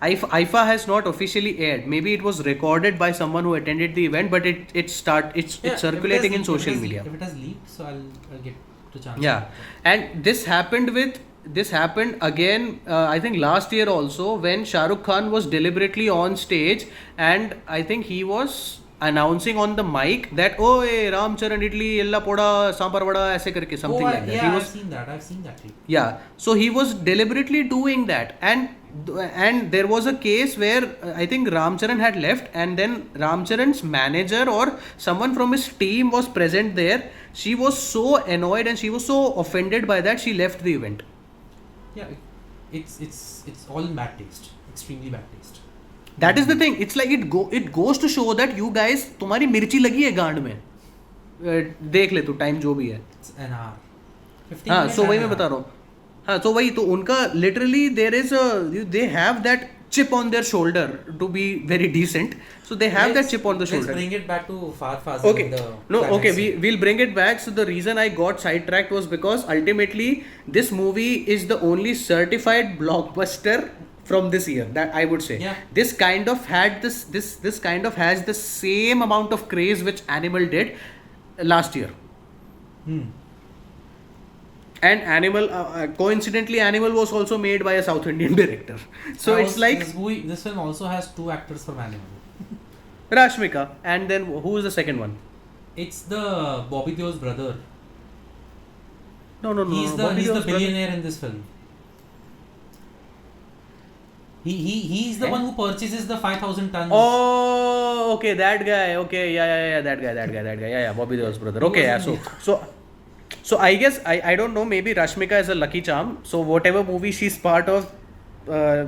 IFA has not officially aired. Maybe it was recorded by someone who attended the event, but it's circulating in social media. If it has leaked, so I'll get to chance. Yeah, and this happened again, I think last year also, when Shah Rukh Khan was deliberately on stage, and I think he was announcing on the mic that, oh, hey, Ram Charan Idli, Ella Poda, Sambar Vada, aise karke, something like that. Yeah, I've seen that clip. Yeah, so he was deliberately doing that, and there was a case where I think Ram Charan had left, and then Ram Charan's manager or someone from his team was present there. She was so annoyed and she was so offended by that, she left the event. Yeah, it's all in bad taste, extremely bad taste. That is the thing. It's like it goes to show that you guys, तुम्हारी मिर्ची लगी है गांड में. देख ले तू time जो भी है. It's an hour. 15 हाँ, minutes. so वही मैं बता रहा हूँ. हाँ, so वही तो उनका literally they have that chip on their shoulder to be very decent. So they have that chip on the shoulder. Let's bring it back to Fahadh Faasil. Okay. We'll bring it back. So the reason I got sidetracked was because ultimately this movie is the only certified blockbuster from this year, that I would say. Yeah. This kind of this kind of has the same amount of craze which Animal did last year. And Animal, coincidentally, Animal was also made by a South Indian director. So it's like this film also has 2 actors from Animal. Rashmika, and then who is the second one? It's the Bobby Deol's brother. No. He's the billionaire in this film. He's the one who purchases the 5,000 tons. Oh, okay, that guy. Okay, yeah, that guy. Yeah, Bobby Deol's brother. Okay, yeah. So I guess I don't know. Maybe Rashmika is a lucky charm. So whatever movie she's part of, I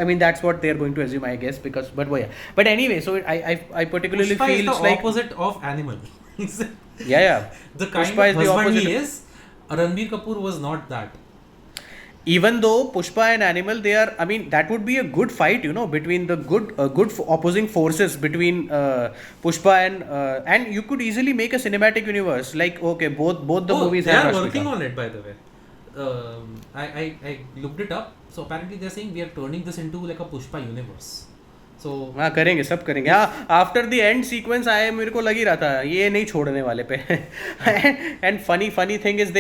mean, that's what they're going to assume, I guess. But anyway, so I particularly Pushpa feel is the like opposite of Animal. yeah. The kind Pushpa of husband he is, Ranbir Kapoor was not that. even though Pushpa and Animal, they are, I mean, that would be a good fight, between the opposing forces between Pushpa and you could easily make a cinematic universe. Like, okay, both the Oh, movies they have are Rashmika. working on it, by the way. I looked it up. So apparently they're saying we are turning this into like a Pushpa universe. So हाँ करेंगे, सब करेंगे. हाँ, after the end sequence आए मेरे को लग ही रहा था ये नहीं छोड़ने वाले पे. And funny thing is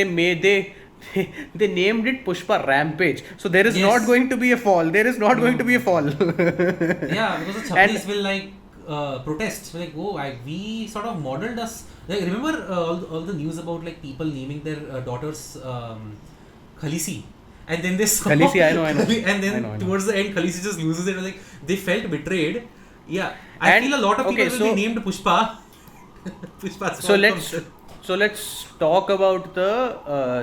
they named it Pushpa Rampage, so there is Yes. not going to be a fall. There is not going to be a fall. yeah, because the And- Chaplis will like protest. Like, oh, we sort of modeled us. Like, remember all the news about like people naming their daughters Khalisi, and then they saw Khalisi, I know. and then I know. towards the end, Khalisi just loses it. Like they felt betrayed. Yeah, I And- feel a lot of people okay, will so- be named Pushpa. Pushpa. So let's talk about the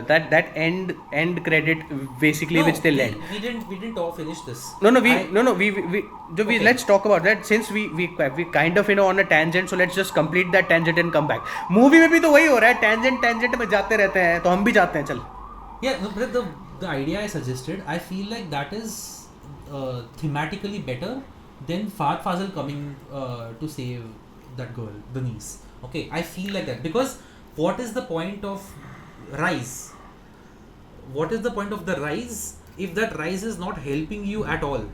that end credit basically No, which they led. We didn't all finish this. No, we Okay. let's talk about that since we kind of on a tangent, so let's just complete that tangent and come back. Movie में भी तो वही हो रहा है, tangent में जाते रहते हैं, तो हम भी जाते हैं, चल. Yeah, no, but the idea I suggested, I feel like that is thematically better than Fahadh Faasil coming to save that girl, the niece. Okay, I feel like that because what is the point of rise? What is the point of the rise if that rise is not helping you at all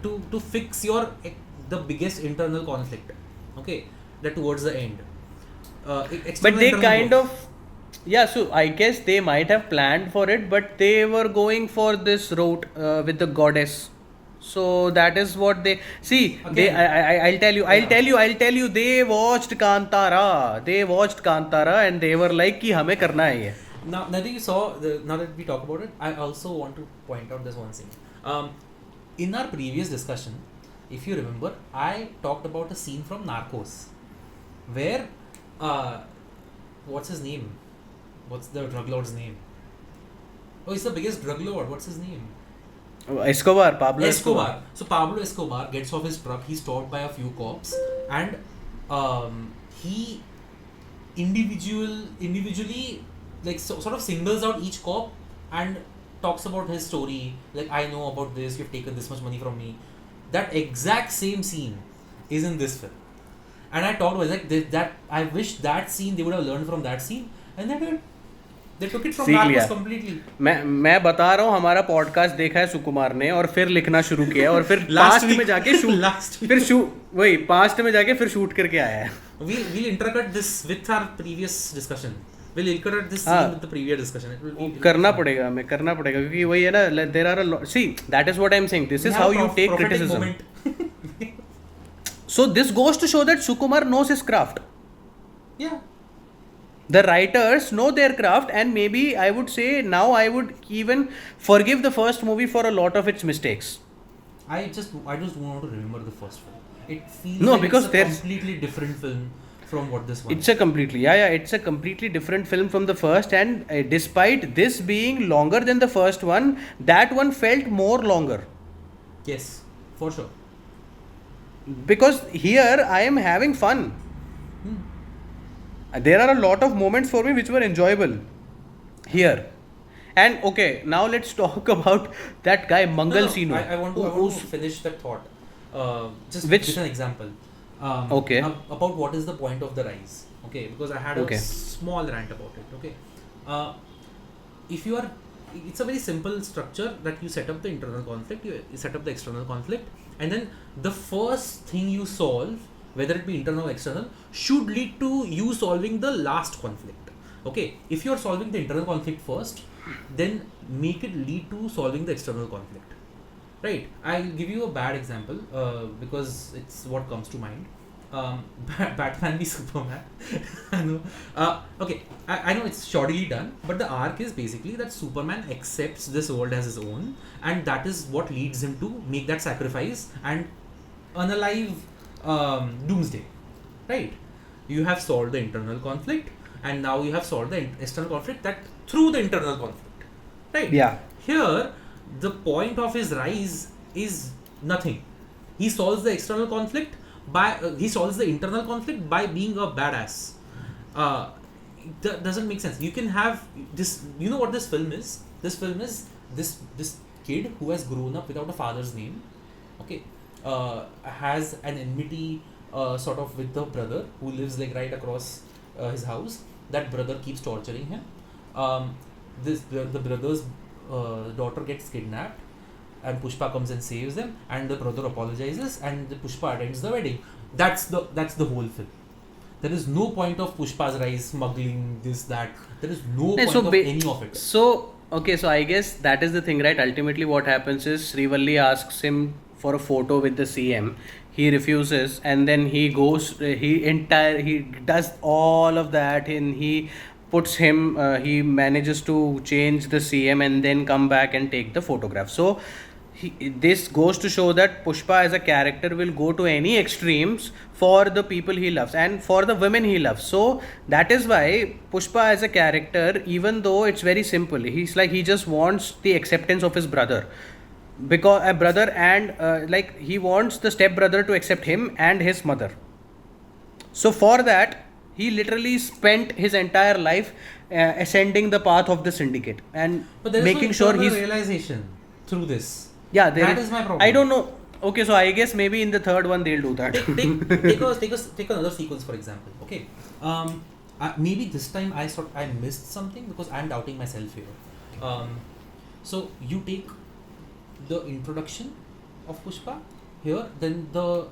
to fix the biggest internal conflict? Okay, that towards the end. But they kind of, yeah, so I guess they might have planned for it, but they were going for this route with the goddess. So that is what they see. They, I'll tell you. They watched Kantara. And they were like, "कि हमें करना है ये." Now that you saw, now that we talk about it, I also want to point out this one thing. In our previous discussion, if you remember, I talked about a scene from Narcos, where, what's his name? What's the drug lord's name? Oh, he's the biggest drug lord. What's his name? Pablo Escobar. So Pablo Escobar gets off his truck. He's stopped by a few cops, and he individually like sort of singles out each cop and talks about his story. Like, I know about this. You've taken this much money from me. That exact same scene is in this film, and I talked about that. I wish that scene they would have learned from that scene, and they did. They took it from Narcos completely. मैं बता रहा हूँ, हमारा podcast देखा है सुकुमार ने और फिर लिखना शुरू किया है और फिर पास्ट में जाके शूट करके आया है. We'll intercut this with our previous discussion. We'll intercut this scene with the previous discussion. करना पड़ेगा क्योंकि वही है ना, there are a lot. See, that is what I'm saying. This is how you take criticism. So this goes to show that Sukumar knows his craft. Yeah. The writers know their craft, and maybe I would say now I would even forgive the first movie for a lot of its mistakes. I just want to remember the first film. It feels because it's a completely different film from what this one. It's a completely different film from the first, and despite this being longer than the first one, that one felt more longer. Yes, for sure. Because here I am having fun. There are a lot of moments for me which were enjoyable here. And okay, now let's talk about that guy Mangal Sinu. I want to finish that thought. Just with an example. Okay. About what is the point of the rise. Okay, because I had a small rant about it. Okay. It's a very simple structure that you set up the internal conflict, you set up the external conflict, and then the first thing you solve, whether it be internal or external, should lead to you solving the last conflict. Okay, if you are solving the internal conflict first, then make it lead to solving the external conflict. Right? I'll give you a bad example because it's what comes to mind. Batman v Superman. I know. Okay, I know it's shoddily done, but the arc is basically that Superman accepts this world as his own, and that is what leads him to make that sacrifice and unalive Doomsday. Right? You have solved the internal conflict, and now you have solved the external conflict through the internal conflict. Right? Yeah. Here, the point of his rise is nothing. He solves the external conflict he solves the internal conflict by being a badass. That doesn't make sense. You can have this. You know what this film is? This film is this kid who has grown up without a father's name. Okay, has an enmity sort of with the brother who lives like right across his house. That brother keeps torturing him. The brother's daughter gets kidnapped, and Pushpa comes and saves them, and the brother apologizes, and the Pushpa attends the wedding. That's the whole film. There is no point of Pushpa's rise, smuggling, this, that. There is no point of any of it. So, okay, so I guess that is the thing, right? Ultimately, what happens is Srivalli asks him for a photo with the CM. He refuses, and then he goes, he does all of that, and he puts him, he manages to change the CM and then come back and take the photograph. So, this goes to show that Pushpa as a character will go to any extremes for the people he loves and for the women he loves. So that is why Pushpa as a character, even though it's very simple, he's like, he just wants the acceptance of his brother, because a brother, and like he wants the step brother to accept him and his mother. So for that, he literally spent his entire life ascending the path of the syndicate and making sure he's realization through this. Yeah, that is my problem. I don't know. Okay, so I guess maybe in the third one they'll do that. Take another sequence, for example. Okay, maybe this time I missed something because I'm doubting myself here. So you take the introduction of Pushpa here, then the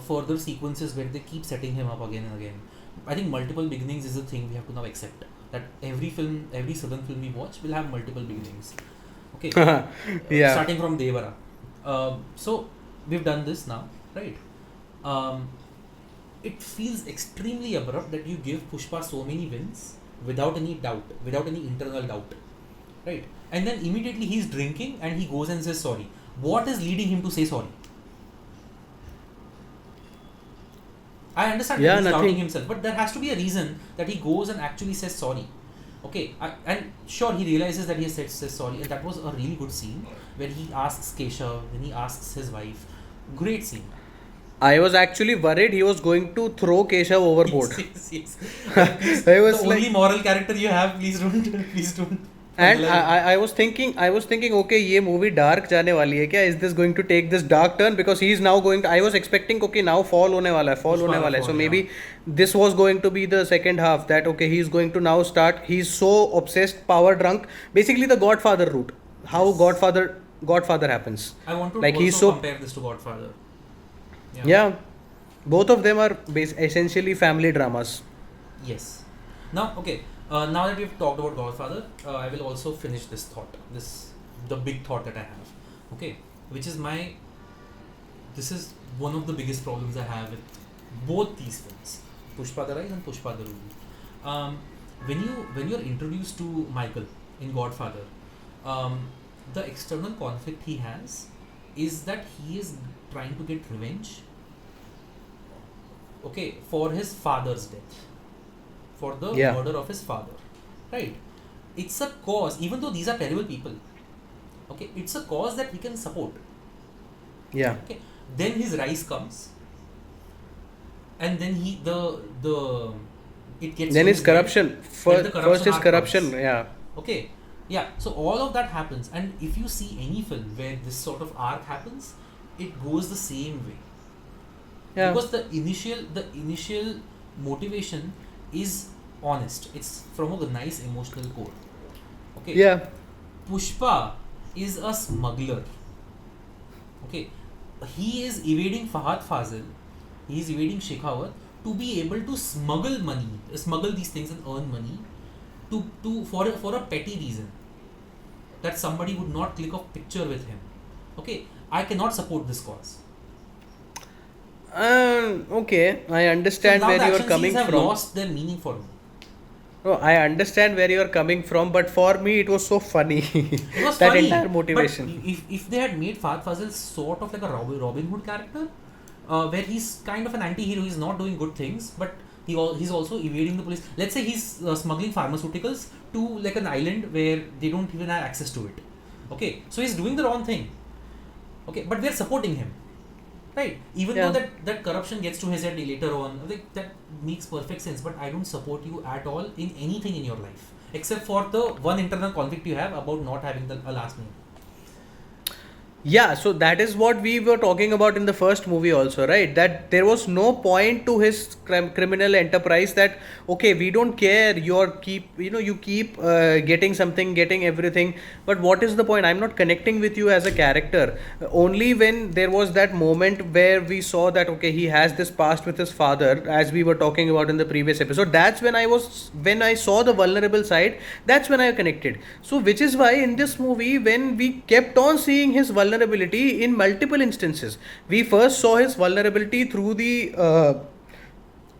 further sequences where they keep setting him up again and again. I think multiple beginnings is a thing we have to now accept. That every southern film we watch will have multiple beginnings. Okay, yeah. Starting from Devara. So we've done this now, right? It feels extremely abrupt that you give Pushpa so many wins without any doubt, without any internal doubt, right? And then immediately he's drinking and he goes and says sorry. What is leading him to say sorry? I understand that he's doubting himself, but there has to be a reason that he goes and actually says sorry. Okay, and sure, he realizes that he has says sorry, and that was a really good scene where he asks Keshav, then he asks his wife. Great scene. I was actually worried he was going to throw Keshav overboard. Yes. I was the only moral character you have, please don't. And I was thinking, okay, ये movie dark जाने वाली है क्या? Is this going to take this dark turn? Because he is now going to, I was expecting, okay, now fall होने वाला है. So maybe this was going to be the second half, that okay, he is going to now start, he's so obsessed, power drunk, basically the Godfather route. How yes. Godfather happens. I want to like also compare this to Godfather. Yeah. Both of them are essentially family dramas. Yes. Now, okay. Now that we've talked about Godfather, I will also finish this thought, the big thought that I have, okay, which is this is one of the biggest problems I have with both these films, Pushpa the Rise and Pushpa the Rule. When you're introduced to Michael in Godfather, the external conflict he has is that he is trying to get revenge, okay, for his father's death. For the murder of his father, right? It's a cause, even though these are terrible people, okay, it's a cause that we can support. Yeah. Okay. Then his rise comes, and then it gets. Then his corruption. First his corruption. Comes. Yeah. Okay. Yeah. So all of that happens, and if you see any film where this sort of arc happens, it goes the same way. Yeah. Because the initial motivation is honest. It's from a nice emotional core. Okay. Yeah. Pushpa is a smuggler. Okay. He is evading Fahadh Faasil. He is evading Shekhawat to be able to smuggle these things and earn money for a petty reason. That somebody would not click a picture with him. Okay. I cannot support this cause. Okay, I understand where you are coming from. Have lost their meaning for me. No, I understand where you are coming from, but for me it was so funny. It was that funny, entire motivation. But if they had made Fahadh Faasil sort of like a Robin Hood character, where he's kind of an anti-hero, he's not doing good things, but he's also evading the police. Let's say he's smuggling pharmaceuticals to like an island where they don't even have access to it. Okay, so he's doing the wrong thing. Okay, but we're supporting him. Right. Even Yeah. though that corruption gets to his head later on, like that makes perfect sense. But I don't support you at all in anything in your life, except for the one internal conflict you have about not having a last name. Yeah, so that is what we were talking about in the first movie also, right? That there was no point to his criminal enterprise. That okay, we don't care. You keep getting something, getting everything. But what is the point? I'm not connecting with you as a character. Only when there was that moment where we saw that okay, he has this past with his father, as we were talking about in the previous episode. That's when I saw the vulnerable side. That's when I connected. So which is why in this movie, when we kept on seeing his vulnerability in multiple instances, we first saw his vulnerability through the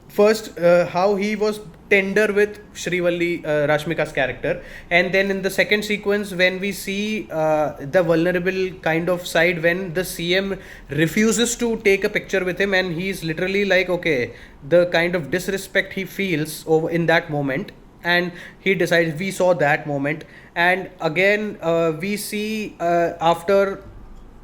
first how he was tender with Srivalli, Rashmika's character, and then in the second sequence when we see the vulnerable kind of side when the CM refuses to take a picture with him, and he's literally like okay, the kind of disrespect he feels over in that moment, and he decides. We saw that moment, and again we see after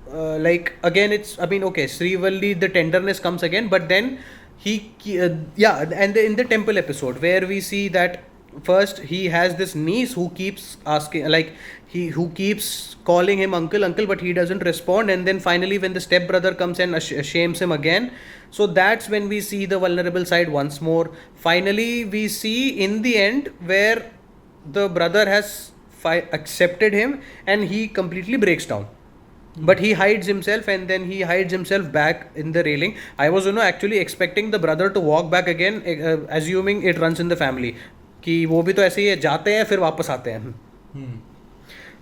like again it's, I mean okay, Srivalli, the tenderness comes again, but then yeah, and in the temple episode where we see that first he has this niece who keeps asking, like who keeps calling him uncle, but he doesn't respond, and then finally when the stepbrother comes and shames him again, so that's when we see the vulnerable side once more. Finally we see in the end where the brother has accepted him and he completely breaks down, but he hides himself, and then he hides himself back in the railing. I was actually expecting the brother to walk back again, assuming it runs in the family कि वो भी तो ऐसे ही है, जाते हैं फिर वापस आते हैं.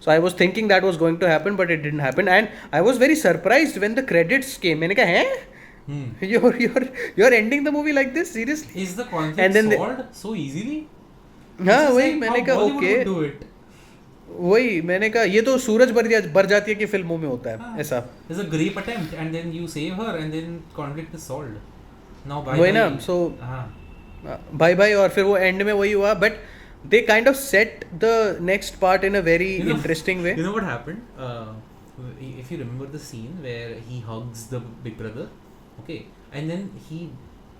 So I was thinking that was going to happen, but it didn't happen, and I was very surprised when the credits came. मैंने कहा हैं you're ending the movie like this, seriously? Is the conflict And then solved so easily? हाँ This is वही like मैंने how कहा Bollywood okay, would do it. वही मैंने कहा ये तो सूरज भर जाती है कि फिल्मों में होता है ऐसा. There's a grape attempt and then you save her and then conflict is solved. Now bye वही bye. ना, so बाय बाय, और फिर वो एंड में वही हुआ, but they kind of set the next part in a very interesting way. You know what happened? If you remember the scene where he hugs the big brother, okay, and then he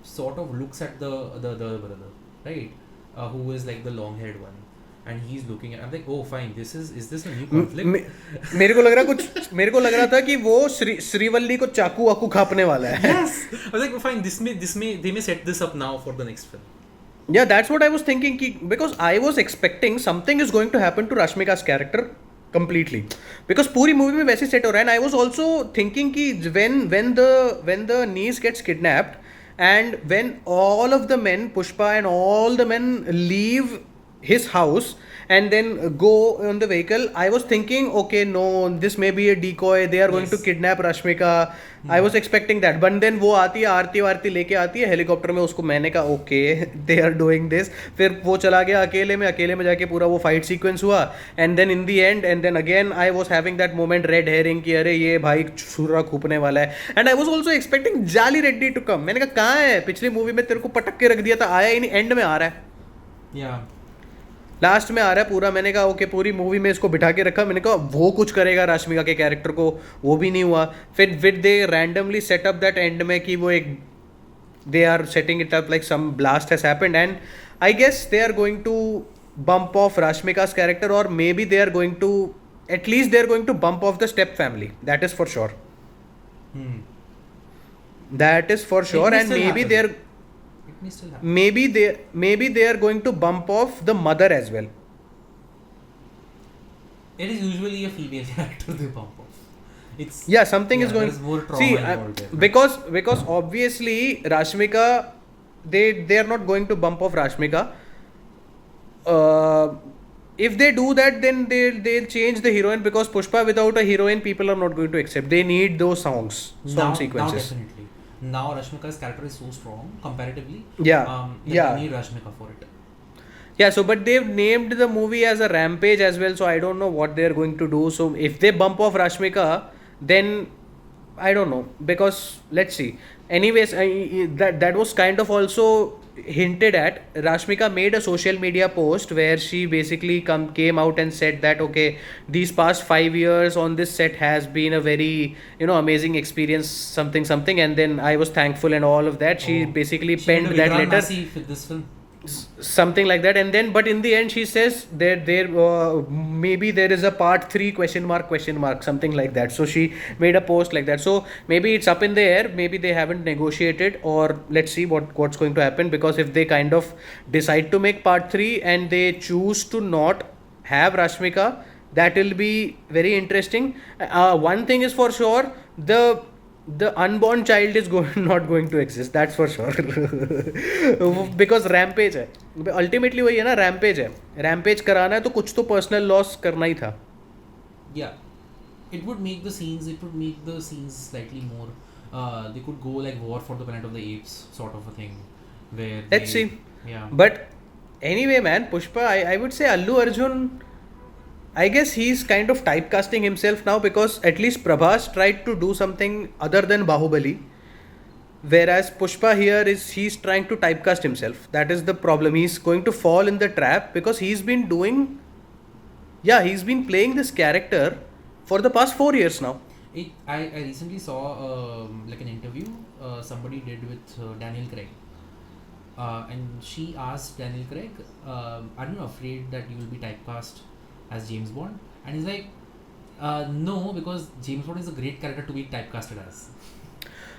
sort of looks at the other brother, right? Who is like the long-haired one, and he's looking at. I'm like, oh fine, is this a new conflict? मेरे को लग रहा था कि वो श्रीवल्ली को चाकू वाकू खापने वाला है. Yes, I was like, oh, fine, they may set this up now for the next film. Yeah, that's what I was thinking, because I was expecting something is going to happen to Rashmika's character completely, because पूरी movie में वैसे set हो रहा है, and I was also thinking कि when the niece gets kidnapped and when all of the men, Pushpa and all the men leave his house and then go on the vehicle, I was thinking okay, no, this may be a decoy, they are going to kidnap Rashmika. I was expecting that, but then वो आती है आरती लेके आती है helicopter में, उसको मैंने कहा okay, they are doing this. फिर वो चला गया अकेले में जाके पूरा वो फाइट सीक्वेंस हुआ, and then in the end, and then again I was having that moment red herring कि अरे ये भाई छुरा खूपने वाला है, and I was also expecting जाली रेड्डी to come. मैंने कहा कहाँ है, पिछली मूवी में तेरे को पटक के रख दिया था, आया ही नहीं, एंड में आ रहा है. Yeah. लास्ट में आ रहा है पूरा. मैंने कहा ओके, पूरी मूवी में इसको बिठा के रखा, मैंने कहा वो कुछ करेगा राश्मिका के कैरेक्टर को, वो भी नहीं हुआ. फिर they randomly set up that end में कि वो एक they are setting it up like some blast has happened, and I guess they are going to bump off Rashmika's character, और maybe they are going to at least they are going to bump off the step family. That is for sure. That is for sure, and maybe they're maybe they are going to bump off the mother as well. It is usually a female character they bump off. It's Something is going. There's more trauma involved there. Because obviously Rashmika, they are not going to bump off Rashmika. If they do that, then they'll change the heroine, because Pushpa without a heroine, people are not going to accept. They need those song sequences. Now definitely. Now Rashmika's character is so strong comparatively. They need Rashmika for it. Yeah, so but they've named the movie as a rampage as well, so I don't know what they're going to do. So if they bump off Rashmika, then I don't know, because let's see. Anyways, that was kind of also hinted at, Rashmika made a social media post where she basically came out and said that okay, these past 5 years on this set has been a very amazing experience, something something, and then I was thankful and all of that. She Oh, basically she made penned a that Vedran letter, Nasi with this film. something like that, and then but in the end she says that there maybe there is a part 3 question mark something like that. So she made a post like that, so maybe it's up in the air, maybe they haven't negotiated, or let's see what's going to happen, because if they kind of decide to make part 3 and they choose to not have Rashmika, that will be very interesting. One thing is for sure, the unborn child is not going to exist, that's for sure. Because rampage है, ultimately वही है ना, rampage है, rampage कराना है तो कुछ तो personal loss करना ही था. Yeah, it would make the scenes slightly more. They could go like War for the Planet of the Apes sort of a thing, where Let's see. Yeah. But anyway, man, Pushpa, I would say Allu Arjun, I guess he's kind of typecasting himself now, because at least Prabhas tried to do something other than Bahubali, whereas Pushpa here he's trying to typecast himself. That is the problem. He's going to fall in the trap because he's been playing this character for the past 4 years now. I recently saw like an interview somebody did with Daniel Craig. And she asked Daniel Craig, are you afraid that you will be typecast as James Bond? And he's like, no, because James Bond is a great character to be typecasted as.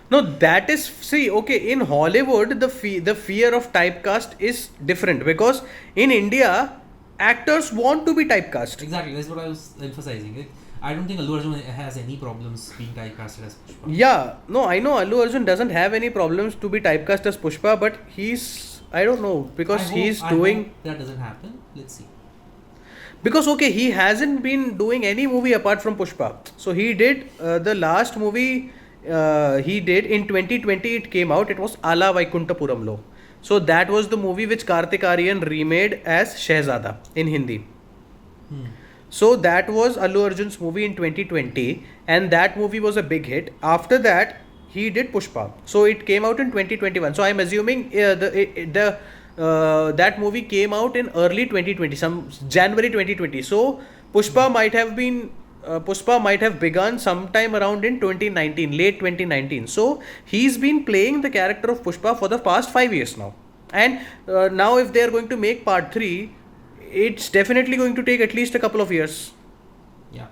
No, that is, see, okay, in Hollywood, the fear of typecast is different, because in India, actors want to be typecast. Exactly, that's what I was emphasizing. Like, I don't think Allu Arjun has any problems being typecasted as Pushpa. Yeah, no, I know Allu Arjun doesn't have any problems to be typecast as Pushpa, but I don't know, because I hope that doesn't happen. Let's see. Because okay, he hasn't been doing any movie apart from Pushpa. So he did the last movie he did in 2020. It came out. It was Ala Vaikuntapuramlo. So that was the movie which Kartik Aaryan remade as Shehzada in Hindi. So that was Allu Arjun's movie in 2020, and that movie was a big hit. After that, he did Pushpa. So it came out in 2021. So I'm assuming that movie came out in early 2020, some January 2020. So Pushpa might have begun sometime around in 2019, late 2019. So he's been playing the character of Pushpa for the past 5 years now. And now if they are going to make part 3, it's definitely going to take at least a couple of years. Yeah.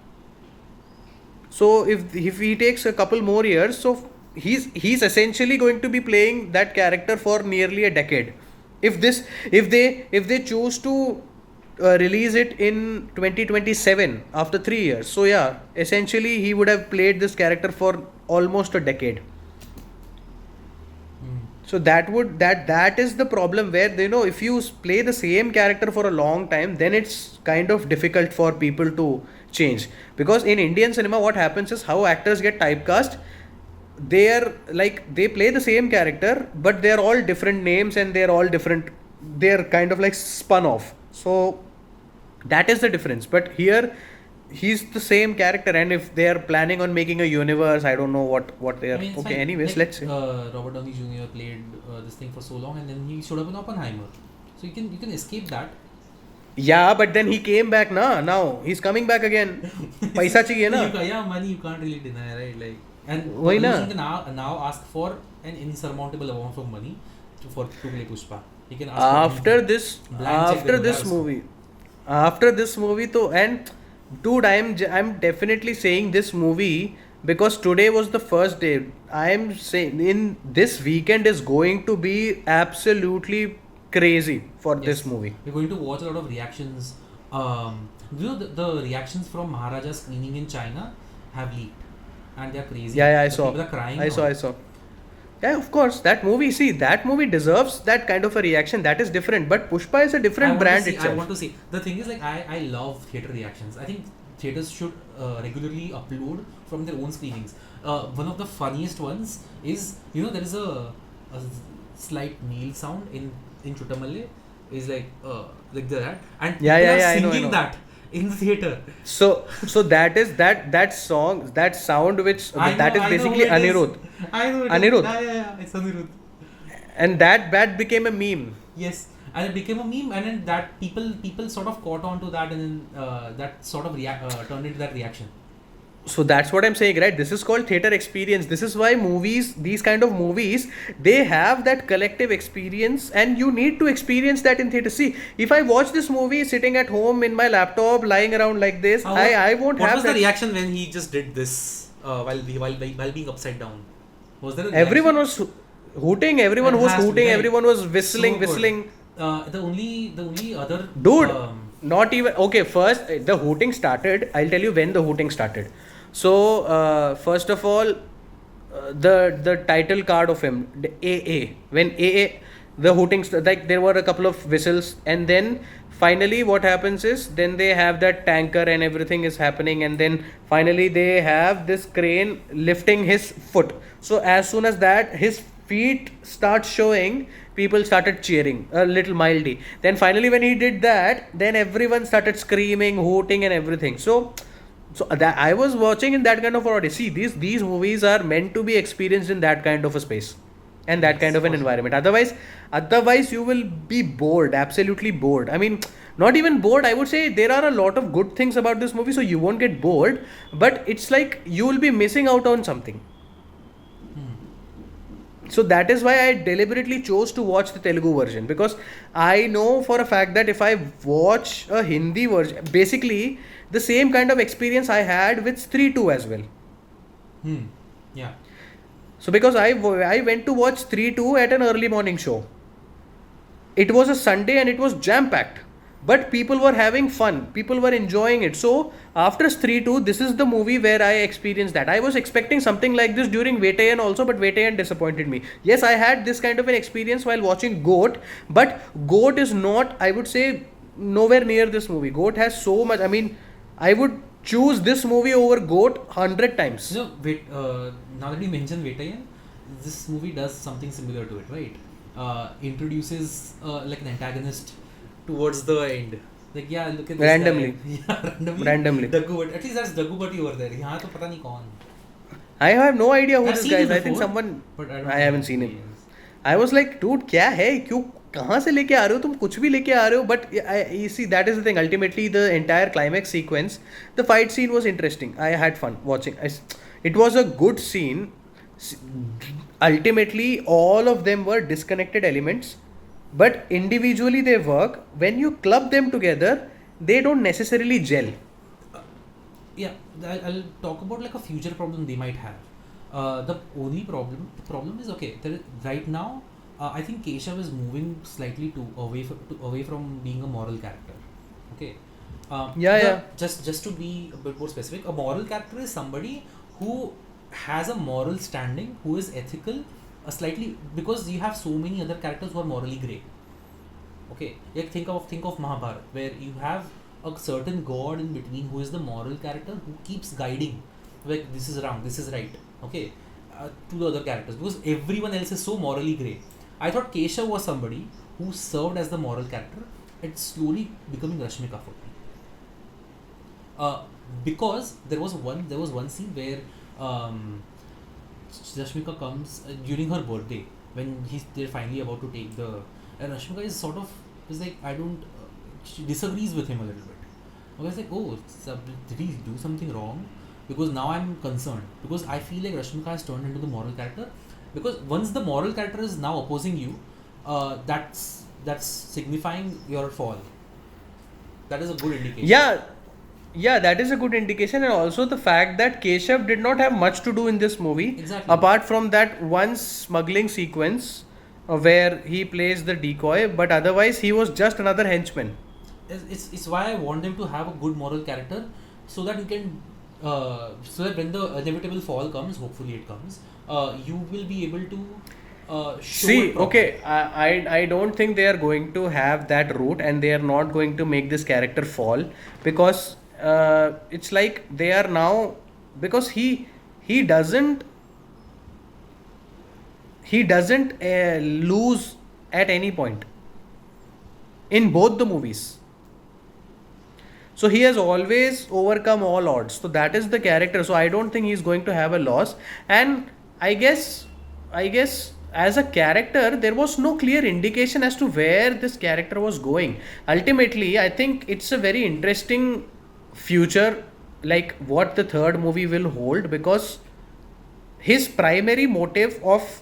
So if he takes a couple more years, so he's essentially going to be playing that character for nearly a decade. If they choose to release it in 2027 after 3 years, so yeah, essentially he would have played this character for almost a decade. So that is the problem, where if you play the same character for a long time, then it's kind of difficult for people to change. Because in Indian cinema, what happens is, how actors get typecast, they play the same character, but they're all different names and they're kind of like spun off. So that is the difference. But here he's the same character, and if they are planning on making a universe, I don't know what they are. Okay, fine. Anyways, like, let's see. Robert Downey Jr. played this thing for so long, and then he showed up in Oppenheimer. So you can escape that. Yeah, but then he came back now he's coming back again. Paisa chahiye na. Yeah, money you can't really deny, right? Like, and Why he na? can now ask for an insurmountable amount of money to play Pushpa. He can ask after this movie, to and dude, I'm definitely saying this movie because today was the first day. I'm saying in this weekend is going to be absolutely crazy for this movie. We're going to watch a lot of reactions. The reactions from Maharaja screening in China have leaked, and they're crazy. Yeah, I saw. People are crying. I saw. Yeah, of course. That movie deserves that kind of a reaction. That is different. But Pushpa is a different brand itself. I want to see. The thing is, like, I love theatre reactions. I think theatres should regularly upload from their own screenings. One of the funniest ones is, there is a slight nail sound in Chuttamalle. Is like that, and people are singing that in the theatre. So that is that song, that sound which that is basically Anirudh. I know it. Anirudh. Yeah, it's Anirudh. and that became a meme. Yes, and it became a meme, and then that people sort of caught on to that, and then that sort of turned into that reaction. So that's what I'm saying, right? This is called theater experience. This is why movies, these kind of movies, they have that collective experience, and you need to experience that in theater. See, if I watch this movie sitting at home in my laptop, lying around like this, I won't What have was that. the reaction when he just did this while being upside down? Was there a Everyone reaction? was hooting. Everyone It was has to be, hooting. right? Everyone was whistling, So good. whistling. The only other Dude, not even okay. First, the hooting started. I'll tell you when the hooting started. So, first of all, the title card of him, the AA. When AA, the hooting, like there were a couple of whistles, and then finally, what happens is then they have that tanker and everything is happening, and then finally they have this crane lifting his foot. So as soon as that his feet start showing, people started cheering a little mildly. Then finally when he did that, then everyone started screaming, hooting and everything. So that I was watching in that kind of audience. See, these movies are meant to be experienced in that kind of a space and that kind of an environment. Otherwise you will be bored, absolutely bored. I mean, not even bored. I would say there are a lot of good things about this movie, so you won't get bored. But it's like you will be missing out on something. So that is why I deliberately chose to watch the Telugu version, because I know for a fact that if I watch a Hindi version, basically the same kind of experience I had with Stree 2 as well. Yeah. So because I went to watch Stree 2 at an early morning show. It was a Sunday and it was jam packed. But people were having fun. People were enjoying it. So after Stree 2, this is the movie where I experienced that. I was expecting something like this during Vettayan also, but Vettayan disappointed me. Yes, I had this kind of an experience while watching Goat, but Goat is not, I would say, nowhere near this movie. Goat has so much. I mean, I would choose this movie over Goat 100 times. No, wait. Now that you mentioned Vettayan, this movie does something similar to it, right? Introduces like an antagonist towards the end. Like, yeah, look at this Randomly. guy. Yeah, Randomly. Dagu, at least that's Dagu Bhatti over there. यहाँ तो पता नहीं कौन. I have no idea who I've this seen guy him is. I think before, someone. but I don't I know haven't who seen he him. is. I was like, dude, क्या है? क्यों कहाँ से लेके आ रहे हो तुम? कुछ भी लेके आ रहे हो? But you see, that is the thing. Ultimately, the entire climax sequence, the fight scene was interesting. I had fun watching. It was a good scene. Ultimately, all of them were disconnected elements, but individually they work. When you club them together, they don't necessarily gel. Yeah, I'll talk about like a future problem they might have. The problem is, okay, right now, I think Keshav is moving slightly away from being a moral character. Okay. Just to be a bit more specific, a moral character is somebody who has a moral standing, who is ethical, slightly, because you have so many other characters who are morally grey. Okay, like think of Mahabharata, where you have a certain god in between who is the moral character who keeps guiding, like this is wrong, this is right. Okay, to the other characters, because everyone else is so morally grey. I thought Keshav was somebody who served as the moral character. It's slowly becoming Rashmika for me. Because there was one scene where Rashmika comes during her birthday, when they're finally about to take the, and Rashmika is like, I don't, she disagrees with him a little bit. I was like, oh, did he do something wrong? Because now I'm concerned, because I feel like Rashmika has turned into the moral character, because once the moral character is now opposing you, that's signifying your fall. That is a good indication. Yeah, that is a good indication, and also the fact that Keshav did not have much to do in this movie, Exactly. apart from that one smuggling sequence where he plays the decoy, but otherwise he was just another henchman. It's why I want them to have a good moral character, so that you can, so that when the inevitable fall comes, hopefully it comes, you will be able to show See, it properly. okay, I don't think they are going to have that route, and they are not going to make this character fall, because it's like they are now, because he doesn't lose at any point in both the movies. So he has always overcome all odds. So that is the character. So I don't think he's going to have a loss. And I guess as a character, there was no clear indication as to where this character was going. Ultimately, I think it's a very interesting future, like what the third movie will hold, because his primary motive of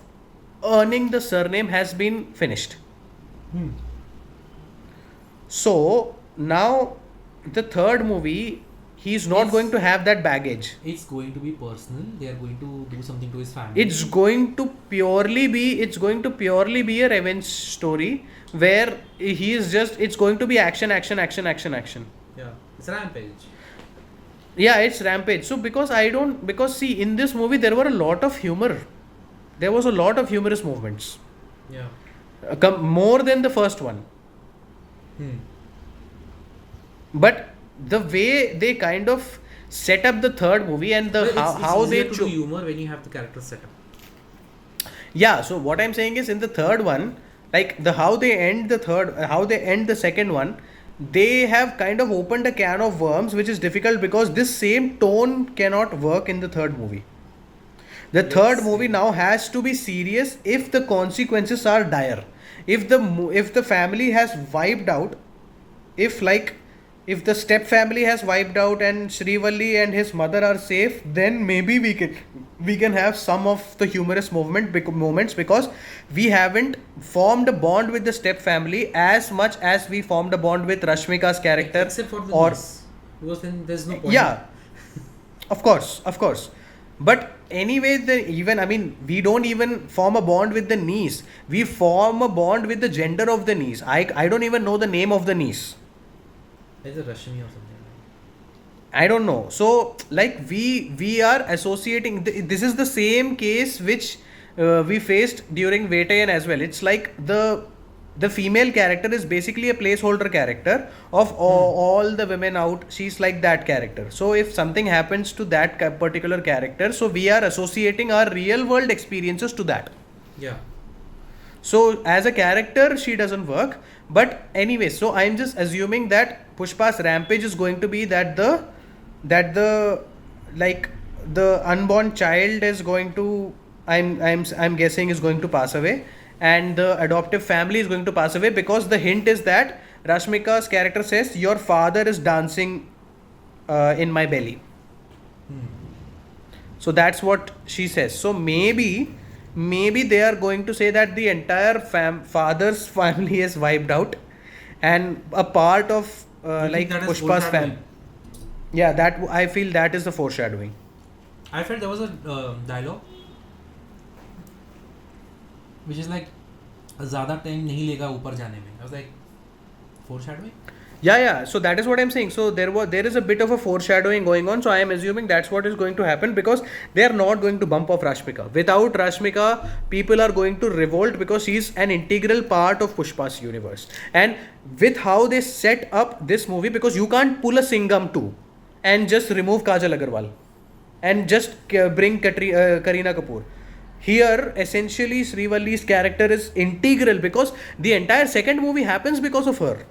earning the surname has been finished. Hmm. So now the third movie, he's not Yes. going to have that baggage. It's going to be personal. They are going to do something to his family. It's going to purely be a revenge story where he is just, it's going to be action, action, action, action, action. Yeah. It's rampage. Yeah, it's rampage. So because see, in this movie there were a lot of humor. There was a lot of humorous movements. Yeah. More than the first one. Hmm. But the way they kind of set up the third movie and the Well, how it's they easier to do humor when you have the character set up. Yeah, so what I'm saying is in the third one, like how they end the second one, they have kind of opened a can of worms, which is difficult because this same tone cannot work in the third movie. The third Yes. movie now has to be serious if the consequences are dire. If the family has wiped out, if the step family has wiped out and Srivalli and his mother are safe, then maybe we can have some of the humorous moments, because we haven't formed a bond with the step family as much as we formed a bond with Rashmika's character. Except for the or niece. Because then there's no point. yeah, of course. But anyway, we don't even form a bond with the niece. We form a bond with the gender of the niece. I don't even know the name of the niece. It's a Rashmi or something. I don't know. So, like we are associating. This is the same case which we faced during Vetayan as well. It's like the female character is basically a placeholder character of all the women out. She's like that character. So if something happens to that particular character, so we are associating our real world experiences to that. Yeah. So as a character, she doesn't work. But anyway, so I'm just assuming that Pushpa's rampage is going to be that the unborn child is going to, I'm guessing, is going to pass away, and the adoptive family is going to pass away, because the hint is that Rashmika's character says your father is dancing in my belly. So that's what she says. So maybe they are going to say that the entire father's family is wiped out, and a part of think that is Pushpa's foreshadowing? family. Yeah, that I feel that is the foreshadowing. I felt there was a dialogue which is like ज़्यादा time नहीं लेगा ऊपर जाने में. I was like, foreshadowing? Yeah. So that is what I'm saying. So there is a bit of a foreshadowing going on. So I am assuming that's what is going to happen, because they are not going to bump off Rashmika. Without Rashmika, people are going to revolt, because she's an integral part of Pushpa's universe. And with how they set up this movie, because you can't pull a Singham 2 and just remove Kajal Agarwal and just bring Kareena Kapoor. Here, essentially, Srivalli's character is integral, because the entire second movie happens because of her.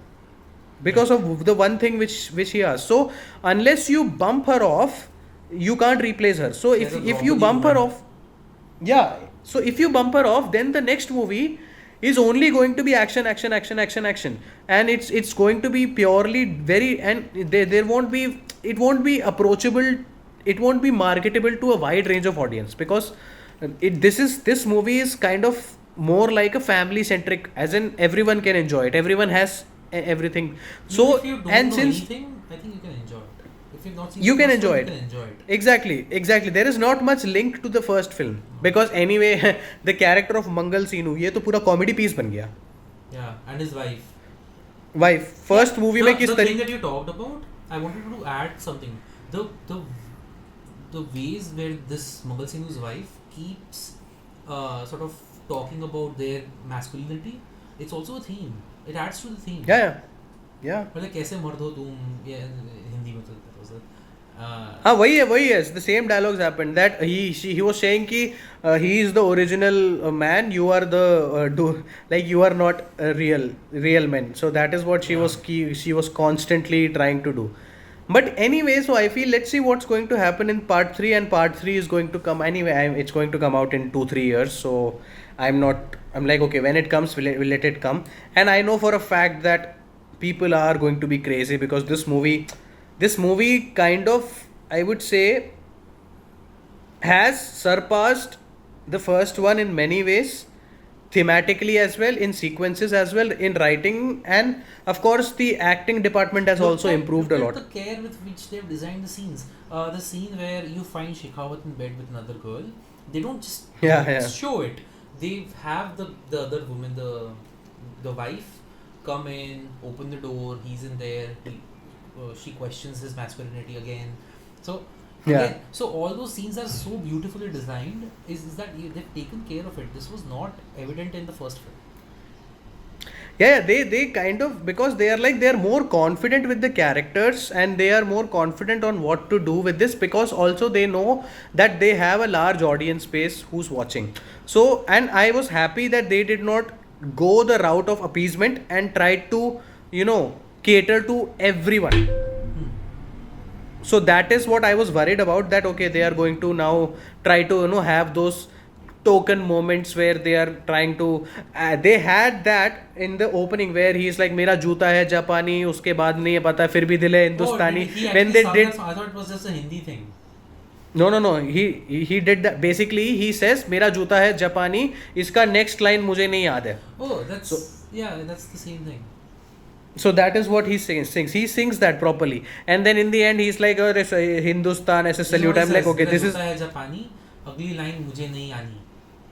Because of the one thing which he has. So unless you bump her off, you can't replace her. So if you bump her off, then the next movie is only going to be action, and it's going to be purely there won't be, it won't be approachable, it won't be marketable to a wide range of audience, because this movie is kind of more like a family centric, as in everyone can enjoy it, everyone has everything. So if you don't and know since anything, I think you can enjoy it. If you've not seen you the can first enjoy one, it. you can enjoy it. Exactly. There is not much link to the first film, because anyway the character of Mangal Sinu, ये तो पूरा comedy piece बन गया. Yeah, and his wife. First movie में किस The thing तरीके that you talked about, I wanted to add something. The ways where this Mughal Singh's wife keeps sort of talking about their masculinity, it's also a theme. It adds to the theme. Yeah. मतलब कैसे मर्द हो तुम, ये हिंदी में तो हाँ वही है. The same dialogues happened, that he was saying कि he is the original man, you are the you are not a real man. So that is what she was constantly trying to do. But anyway, so I feel, let's see what's going to happen in part 3, and part 3 is going to come anyway. It's going to come out in 2-3 years. So I'm like, okay, when it comes, we'll let it come. And I know for a fact that people are going to be crazy because this movie kind of, I would say, has surpassed the first one in many ways, thematically as well, in sequences as well, in writing, and of course the acting department has also improved a look lot. at the care with which they've designed the scenes. The scene where you find Shekhawat in bed with another girl, they don't just Yeah, yeah. show it. They have the other woman, the wife, come in, open the door. He's in there. She questions his masculinity again. So Yeah. again, so all those scenes are so beautifully designed. Is that they've taken care of it? This was not evident in the first film. Yeah, they kind of, because they're more confident with the characters, and they are more confident on what to do with this, because also they know that they have a large audience base who's watching. So, and I was happy that they did not go the route of appeasement and tried to, cater to everyone. Hmm. So that is what I was worried about, that okay, they are going to now try to have those token moments where they are trying to they had that in the opening where he is like, मेरा जूता है जापानी, उसके बाद नहीं है पता, फिर भी दिल है Oh, Hindustani. he When actually they sung did, that song. I thought it was just a Hindi thing. no, he did that. Basically he says मेरा जूता है जापानी, इसका next line मुझे नहीं याद है. Oh, that's So yeah, that's the same thing. so that is what he sings. He sings that properly, and then in the end he's like, oh, Hindustan as a You know salute. what I'm he like, says? okay, मेरा this is जूता है जापानी, अगली line मुझे नहीं आनी.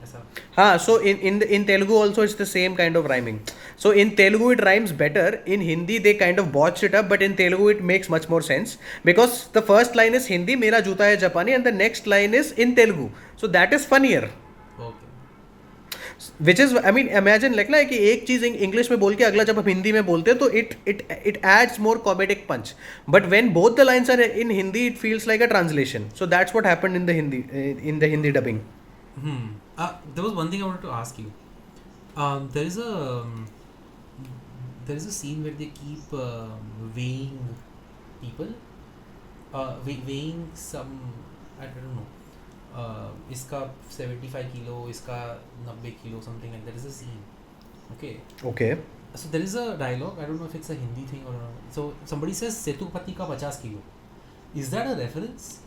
ऐसा. so in Telugu also it's the same kind of rhyming. So in Telugu it rhymes better. In Hindi they kind of botched it up, but in Telugu it makes much more sense, because the first line is Hindi, मेरा जूता है जापानी, and the next line is in Telugu. So that is funnier. Okay. Which is, I mean, imagine like ना कि एक चीज English में बोल के अगला जब हम हिंदी में बोलते हैं तो it adds more comedic punch. But when both the lines are in Hindi, it feels like a translation. So that's what happened in the Hindi dubbing. There was one thing I wanted to ask you. There is a scene where they keep weighing people, weighing some, I don't know. इसका 75 kilo, इसका 90 kilo, something like that is a scene. Okay. So there is a dialogue. I don't know if it's a Hindi thing or not. So somebody says Sethupathi का 50 kilo. Is that a reference?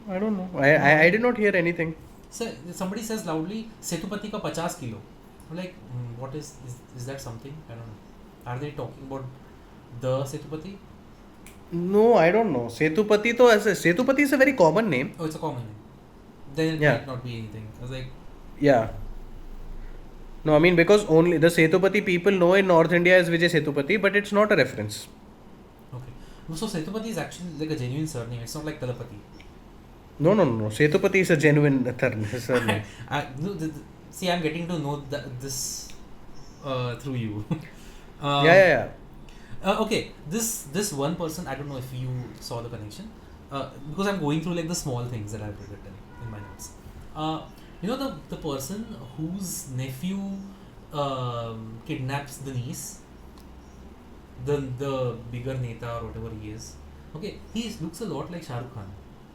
I don't know. I did not hear anything. So somebody says loudly Sethupathi का 50 kilo. I'm like, what is that something? I don't know. Are they talking about the Setupati? No, I don't know. Setupati to as Setupati is a very common name. Oh, it's a common name. Then it might not be anything. I was like, yeah. No, I mean, because only the Setupati people know in North India as Vijay Setupati, but it's not a reference. okay. So Setupati is actually like a genuine surname. It's not like Talapati. No. Setupati is a genuine surname. See, I'm getting to know this through you. Yeah. Okay, this one person, I don't know if you saw the connection, because I'm going through like the small things that I've written in my notes. The person whose nephew kidnaps the niece, the bigger neta or whatever he is. Okay, he looks a lot like Shah Rukh Khan,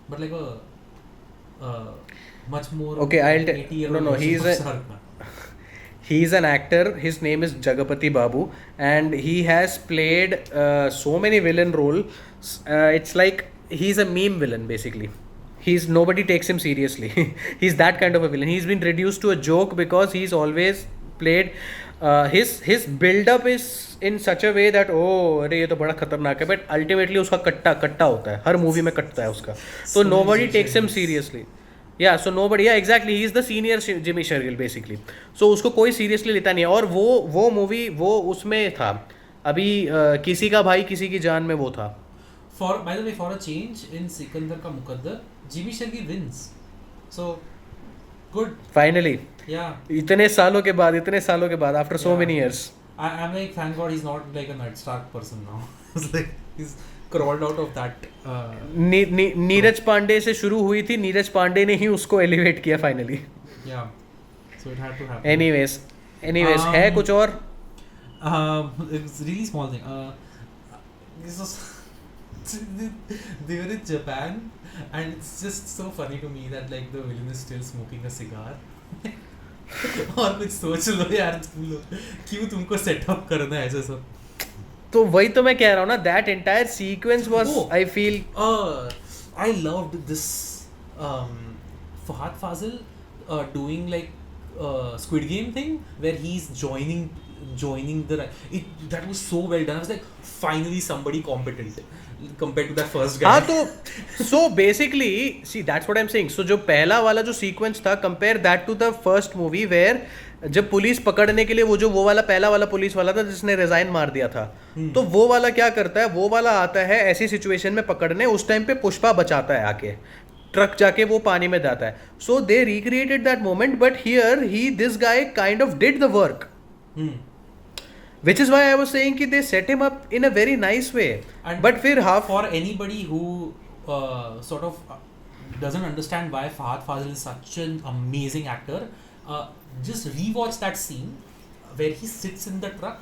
but like a much more. Okay, I'll tell. 80-year-old No. He's an actor. His name is Jagapati Babu, and he has played so many villain roles. It's like he's a meme villain basically. Nobody takes him seriously. He's that kind of a villain. He's been reduced to a joke because he's always played. His build up is in such a way that अरे ये तो बड़ा खतरनाक है, but ultimately उसका कट्टा होता है, हर मूवी में कटता है उसका. So nobody takes him seriously. Yeah, so nobody, yeah, exactly, he is the senior Jimmy Shergill basically. So उसको कोई seriously लेता नहीं है. और वो मूवी वो उसमें था अभी किसी का भाई किसी की जान में वो था. By the way, for a change, in Sikandar Ka Mukaddar, Jimmy Shergill wins. So good. Finally. Yeah. इतने सालों के बाद after so many years. I'm like, thank God he's not like a Ned Stark person now. It's like he's crawled out of that. Neeraj Pandey से शुरू हुई थी, नीरज पांडे ने ही उसको एलिवेट किया finally. Yeah. So it had to happen. Anyways, है कुछ और? It's a really small thing. This was they were in Japan, and it's just so funny to me that like the villain is still smoking a cigar. और कुछ सोच लो यार तुम लोग, क्यों तुमको सेटअप करना है ऐसे सब. तो वही तो मैं कह रहा हूँ ना, that entire sequence was I feel. I loved this Fahadh Faasil doing like Squid Game thing where he's joining that was so well done. I was like, finally somebody competent compared to that first guy. हाँ तो so basically see that's what I'm saying. So जो पहला वाला जो sequence था, compare that to the first movie where जब police पकड़ने के लिए वो वाला पहला वाला पुलिस वाला था जिसने रिजाइन मार दिया था, तो वो वाला क्या करता है, वो वाला आता है ऐसी सिचुएशन में पकड़ने, उस टाइम पे पुष्पा बचाता है आके, ट्रक जाके वो पानी में जाता है. So they recreated that moment, but here this guy kind of did the work, which is why I was saying कि they set him up in a very nice way. And but फिर half for anybody who sort of doesn't understand why Fahadh Faasil is such an amazing actor, just rewatch that scene where he sits in the truck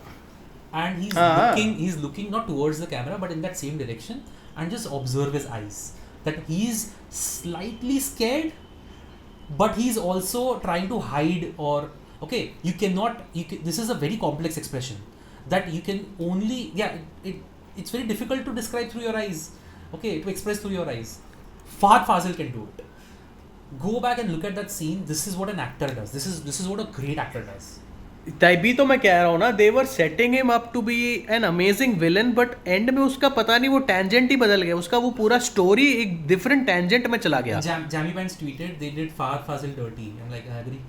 and he's looking not towards the camera but in that same direction, and just observe his eyes, that he's slightly scared but he's also trying to hide, or okay, this is a very complex expression that you can only it's very difficult to describe through your eyes, okay, to express through your eyes. Fahadh Faasil can do it. Go back and look at that scene. This is what an actor does. This is what a great actor does. तभी तो मैं कह रहा हूँ ना, they were setting him up to be an amazing villain, but end में उसका पता नहीं वो tangent ही बदल गया, उसका वो पूरा story एक different tangent में चला गया. Jammy Pants tweeted they did Fahadh Faasil dirty. I'm like, I agree.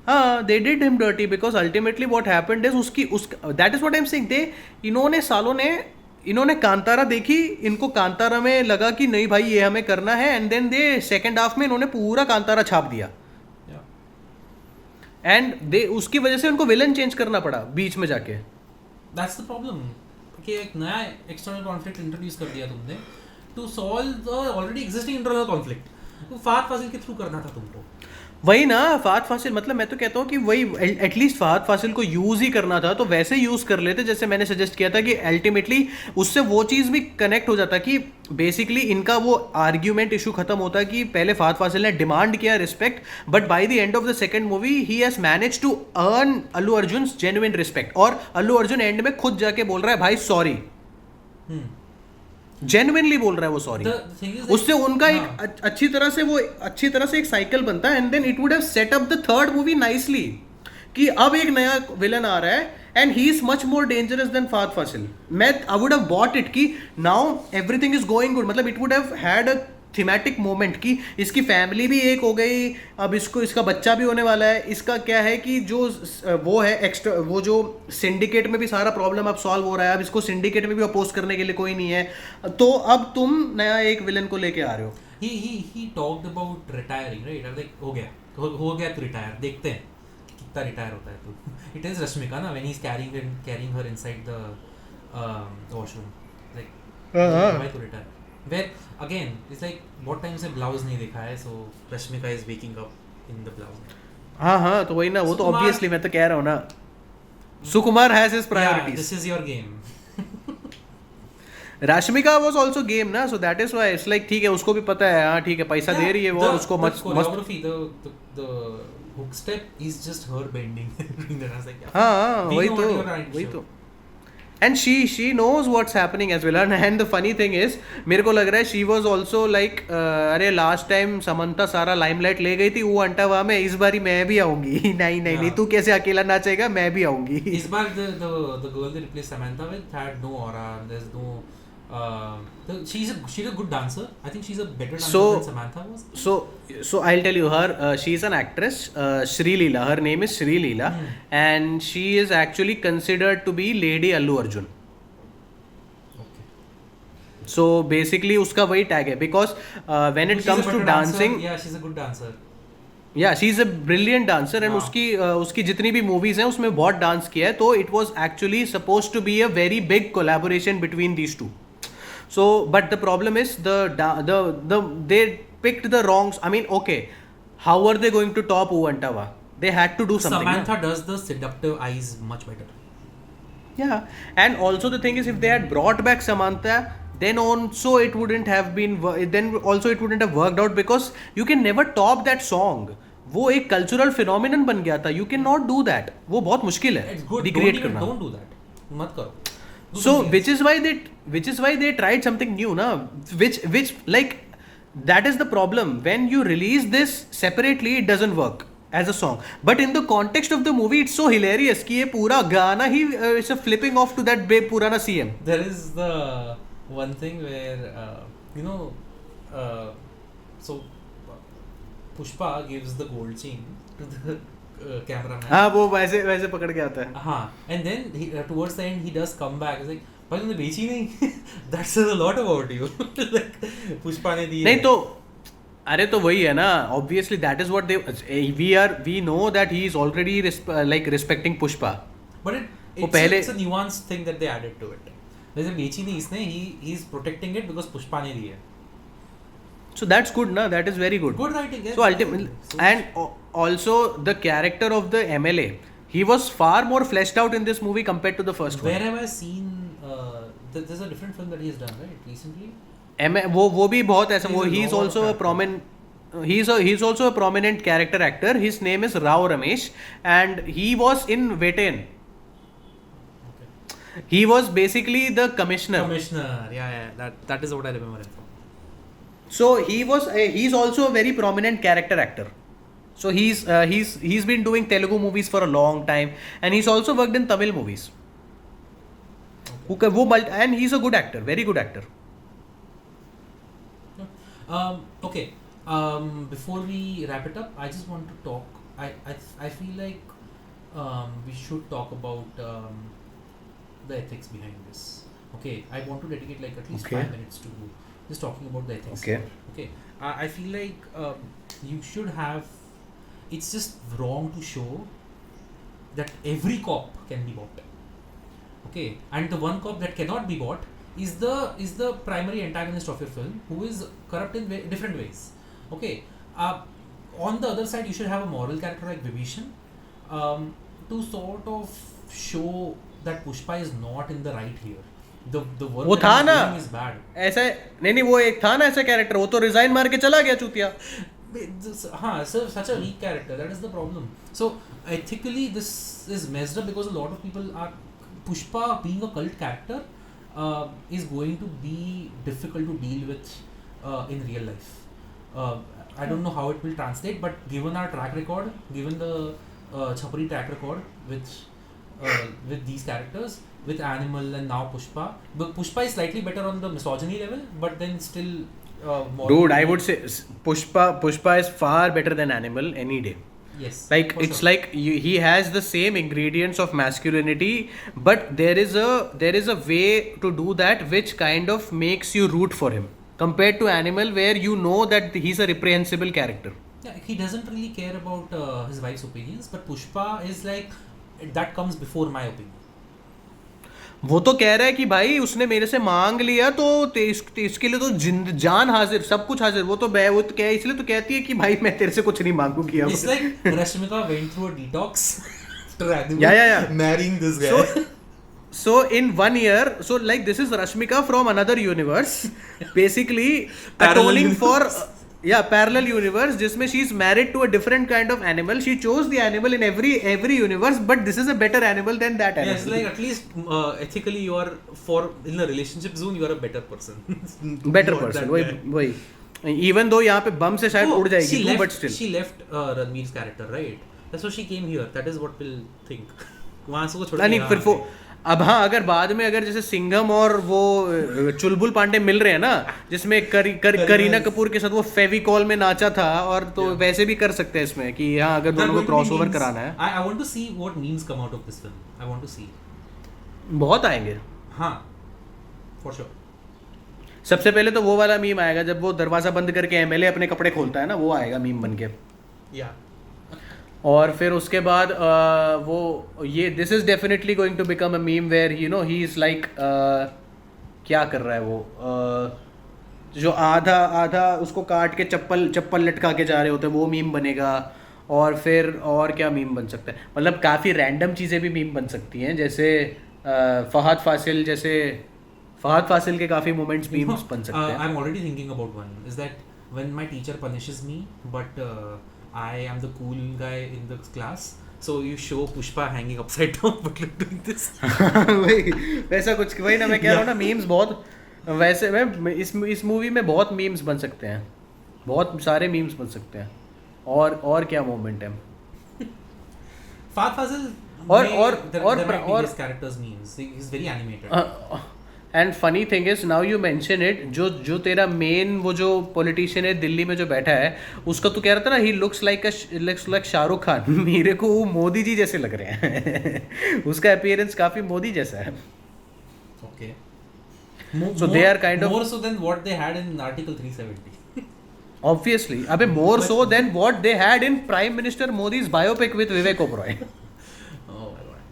हाँ, they did him dirty because ultimately what happened is that is what I'm saying. इन्होंने कांतारा देखी, इनको कांतारा में लगा कि नहीं भाई ये हमें करना है, and then the second half में इन्होंने पूरा कांतारा छाप दिया, एंड दे उसकी वजह से उनको विलन चेंज करना पड़ा बीच में जाके. दैट्स द प्रॉब्लम कि एक नया एक्सटर्नल कॉन्फ्लिक्ट इंट्रोड्यूस कर दिया तुमने to solve the already existing internal conflict. तो फहद फासिल के थ्रू करना था तुमको. वही ना, फहद फासिल, मतलब मैं तो कहता हूँ कि वही एटलीस्ट फहद फासिल को यूज़ ही करना था तो वैसे यूज़ कर लेते जैसे मैंने सजेस्ट किया था, कि अल्टीमेटली उससे वो चीज़ भी कनेक्ट हो जाता कि बेसिकली इनका वो आर्ग्यूमेंट इशू खत्म होता कि पहले फहद फासिल ने डिमांड किया respect, but by the end of the second movie he has manage to earn Allu Arjun genuine respect, और अल्लू अर्जुन एंड में खुद जाके बोल रहा है भाई सॉरी, जेन्युइनली बोल रहा है वो सॉरी. उससे उनका एक अच्छी तरह से एक साइकिल बनता है, and then it would have set up the third movie nicely कि अब एक नया विलन आ रहा है and he is much more dangerous than Fahadh Faasil. I would have bought it कि now everything is going good, मतलब it would have had a thematic moment कि इसकी फैमिली भी एक हो गई, अब इसका बच्चा भी होने वाला है, इसका क्या है कि जो वो है एक्स्ट्रा, वो जो सिंडिकेट में भी सारा प्रॉब्लम अब सॉल्व हो रहा है, अब इसको सिंडिकेट में भी अपोज करने के लिए कोई नहीं है, तो अब तुम नया एक विलन को लेके आ रहे हो. he talked about retiring, right? I was like, हो गया तू रिटायर, देखते हैं कितना रिटायर होता है तू. It is Rashmika ना, when he's carrying her inside the washroom, like why to retire? Where again it's like what time से blouse नहीं देखा है, so Rashmika is waking up in the blouse. हाँ तो वही ना, वो तो obviously मैं तो कह रहा हूँ ना, Sukumar has his priorities. Yeah, this is your game. Rashmika was also game ना, so that is why it's like ठीक है, उसको भी पता है, हाँ ठीक है पैसा दे रही है वो, उसको मस्त choreography, the hook step is just her bending. हाँ वही तो and she knows what's happening as well. And the funny thing is मेरे को लग रहा है she was also like अरे last time Samantha सारा limelight ले गई थी वो अंटावा में, इस बारी मैं भी आऊंगी. नहीं तू कैसे अकेला नाचेगा, मैं भी आऊंगी. इस बार the girl they replaced Samantha with had no aura, there's no she's a good dancer. I think she's a better dancer than Samantha was. So I'll tell you her, she's an actress, Sreeleela, her name is Sreeleela, and she is actually considered to be Lady Allu Arjun. Okay. So basically उसका वही tag है, because when it comes to dancing, yeah, she's a good dancer. Yeah, she's a brilliant dancer, and उसकी जितनी भी movies हैं उसमें बहुत dance किया है, तो it was actually supposed to be a very big collaboration between these two. So, but the problem is they picked the wrongs. I mean, okay, how are they going to top Uvantawa? They had to do something. Samantha does the seductive eyes much better. Yeah, and also the thing is, if they had brought back Samantha, then also it wouldn't have worked out, because you can never top that song. वो एक cultural phenomenon बन गया था. You can not do that. वो बहुत मुश्किल है It's good. Recreate करना. Don't do that. मत करो. Do So something else. which is why they tried something new, na? Which like that is the problem. When you release this separately, it doesn't work as a song. But in the context of the movie, it's so hilarious कि ये पूरा गाना ही is a flipping off to that पुराना CM. There is the one thing where you know, so Pushpa gives the gold chain to the cameraman. हाँ वो वैसे पकड़ के आता है. हाँ, and then towards the end he does come back. It's like भाई तुमने बेची नहीं. That says a lot about you. Like Pushpa ने दी. नहीं तो अरे तो वही है ना. Obviously that is what we know that he is already like respecting Pushpa. But it's a nuanced thing that they added to it. वैसे बेची नहीं इसने. He is protecting it because Pushpa ने दी है. So that's good, na? That is very good. Good writing. Yeah. So ultimately, and also the character of the MLA, he was far more fleshed out in this movie compared to the first Where one. have I seen? There's a different film that he has done, right? Recently. वो भी बहुत ऐसा. वो He's he's a also a character. prominent. He's also a prominent character actor. His name is Rao Ramesh, and he was in Vetain. Okay. He was basically the commissioner. Yeah. That is what I remember him from. So he's also a very prominent character actor. So he's been doing Telugu movies for a long time, and he's also worked in Tamil movies. Okay. And he's a good actor, very good actor. Okay. Before we wrap it up, I just want to talk. I feel like we should talk about the ethics behind this. Okay. I want to dedicate like at least 5 minutes to just talking about the ethics. Okay. I feel like you should have. It's just wrong to show that every cop can be bought. Okay, and the one cop that cannot be bought is the primary antagonist of your film, who is corrupt in different ways. Okay, on the other side, you should have a moral character like Vibhishan to sort of show that Pushpa is not in the right here. The work वो था that ना he's doing is bad. ऐसा नहीं वो एक था ना ऐसा कैरेक्टर. वो तो रिजाइन मार के चला गया चूतिया. हाँ, so such a weak character. That is the problem. So ethically, this is messed up because a lot of people are Pushpa being a cult character is going to be difficult to deal with in real life. I don't know how it will translate, but given our track record, given the Chhapari track record with these characters, with Animal and now Pushpa, but Pushpa is slightly better on the misogyny level, but then still. Dude, I would say Pushpa is far better than Animal any day. Yes. Like it's sure. Like he has the same ingredients of masculinity, but there is a way to do that which kind of makes you root for him compared to Animal, where you know that he's a reprehensible character. Yeah, he doesn't really care about his wife's opinions, but Pushpa is like that comes before my opinion. वो तो कह रहा है कि भाई उसने मेरे से मांग लिया तो इसके लिए तो जान हाजिर, सब कुछ हाजिर. वो तो क्या इसलिए तो कहती है कि भाई मैं तेरे से कुछ नहीं मांगूंगी. It's like Rashmika went through a detox after marrying this guy. So in 1 year, so like this is Rashmika from another universe, basically atoning for parallel universe, जिसमें she is married to a different kind of animal. She chose the animal in every universe, but this is a better animal than that animal. Yes, like at least ethically you are in the relationship zone you are a better person. Better person, वही. Even though यहाँ पे बम से शायद उड़ जाएगी, but still. She left Ranveer's character, right? That's why she came here. That is what we'll think. वहाँ से वो छोड़ नहीं फिर वो अब हाँ अगर बाद में अगर जैसे सिंघम और वो चुलबुल पांडे मिल रहे हैं ना, जिसमें करीना कपूर के साथ वो फेविकॉल में नाचा था, और तो वैसे भी कर सकते हैं इसमें कि हाँ अगर दोनों को क्रॉसओवर कराना है. I want to see what memes come out of this film. I want to see. बहुत आएंगे. हाँ, for sure. सबसे पहले तो वो वाला मीम आएगा जब वो दरवाजा बंद करके एमएलए अपने कपड़े खोलता है ना, वो आएगा मीम बन के. Yeah. और फिर उसके बाद वो ये this is definitely going to become a meme where you know he is like क्या कर रहा है वो जो आधा उसको काट के चप्पल लटका के जा रहे होते हैं, वो मीम बनेगा. और फिर और क्या मीम बन सकता है, मतलब काफ़ी रैंडम चीज़ें भी मीम बन सकती हैं, जैसे फहद फासिल के काफ़ी मोमेंट्स मीम्स बन सकते हैं. I'm already thinking about one. Is that when my teacher punishes me, but I am the cool guy in the class. So you show Pushpa hanging upside down, but like doing this. वही वैसा कुछ, वही ना मैं कह रहा हूँ ना, मीम्स बहुत वैसे में इस मूवी में बहुत मीम्स बन सकते हैं, बहुत सारे मीम्स बन सकते हैं. और क्या मोमेंट है. Fahadh Faasil. और previous characters memes. He's very animated. And funny thing is now you mention it, जो तेरा मेन वो जो पॉलिटिशियन है दिल्ली में जो बैठा है, उसका तू कह रहा था ना, he looks like Shahrukh Khan. मेरे को वो मोदी जी जैसे लग रहे हैं. उसका अपीयरेंस काफी मोदी जैसा है. Okay. So they are kind of more so than what they had in Article 370. obviously अबे more so than what they had in Prime Minister Modi's biopic with Vivek Oberoi. Oh my god.